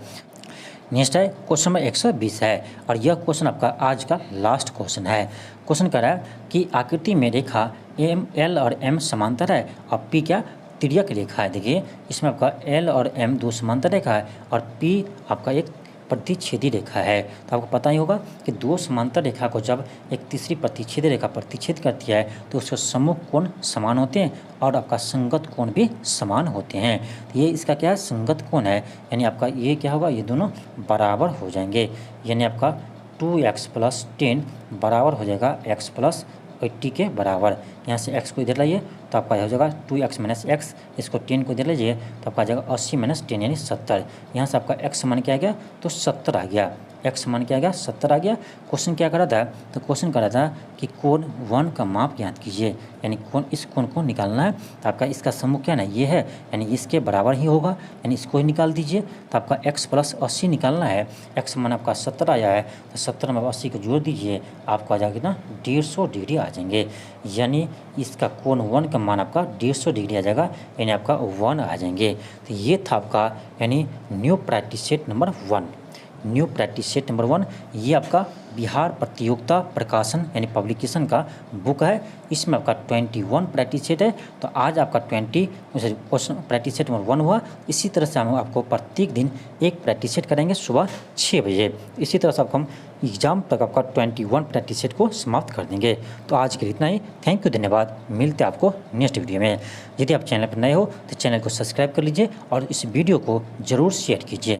नेक्स्ट है क्वेश्चन नंबर 120 है, और यह क्वेश्चन आपका आज का लास्ट क्वेश्चन है। क्वेश्चन कह रहा है कि आकृति में रेखा एम एल और एम समांतर है और पी क्या तिर्यक रेखा है। देखिए इसमें आपका एल और एम दो समांतर रेखा है और पी आपका एक प्रतिच्छेदी रेखा है। तो आपको पता ही होगा कि दो समांतर रेखा को जब एक तीसरी प्रतिच्छेदी रेखा प्रतिच्छेद करती है तो उसके सम्मुख कोण समान होते हैं और आपका संगत कोण भी समान होते हैं। तो ये इसका क्या है, संगत कोण है, यानी आपका ये क्या होगा, ये दोनों बराबर हो जाएंगे, यानी आपका 2x + 10 बराबर हो जाएगा x + 80 के बराबर। यहाँ से x को इधर लाइए तो आपका हो जाएगा 2x - x, इसको 10 को इधर लीजिए तो आपका आ जाएगा 80 - 10 यानी 70। यहाँ से आपका x मान क्या आ गया, तो 70 आ गया, x मान क्या आ गया, 70 आ गया। क्वेश्चन क्या कर रहा था, तो क्वेश्चन कर रहा था कि कोण 1 का माप ज्ञात कीजिए, यानी कोण इस कोण को निकालना है। तो आपका इसका सम्मुख क्या है ना, ये है, यानी इसके बराबर ही होगा, यानी इसको ही निकाल दीजिए। तो आपका x + 80 निकालना है, x मान आपका 70 आया है, तो 70 में 80 को जोड़ दीजिए, आपको आ जाएगा ना 150 डिग्री आ जाएंगे, यानी इसका कोण 1 का मान आपका 150 डिग्री आ जाएगा, यानी आपका 1 आ जाएंगे। तो ये था आपका यानी new practice set number 1। New practice set number 1। ये आपका बिहार प्रतियोगिता प्रकाशन यानी पब्लिकेशन का बुक है। इसमें आपका 21 प्रैक्टिस सेट है। तो आज आपका 20 क्वेश्चन प्रैक्टिस सेट नंबर 1 हुआ। इसी तरह से हम आपको प्रत्येक दिन एक प्रैक्टिस सेट करेंगे सुबह 6 बजे। इसी तरह से आपको हम एग्जाम तक आपका 21 प्रैक्टिस सेट को समाप्त कर देंगे। तो आज के लिए इतना ही। थैंक यू, धन्यवाद। मिलते हैं आपको नेक्स्ट वीडियो में। यदि आप चैनल पर नए हो तो चैनल को सब्सक्राइब कर लीजिए और इस वीडियो को ज़रूर शेयर कीजिए।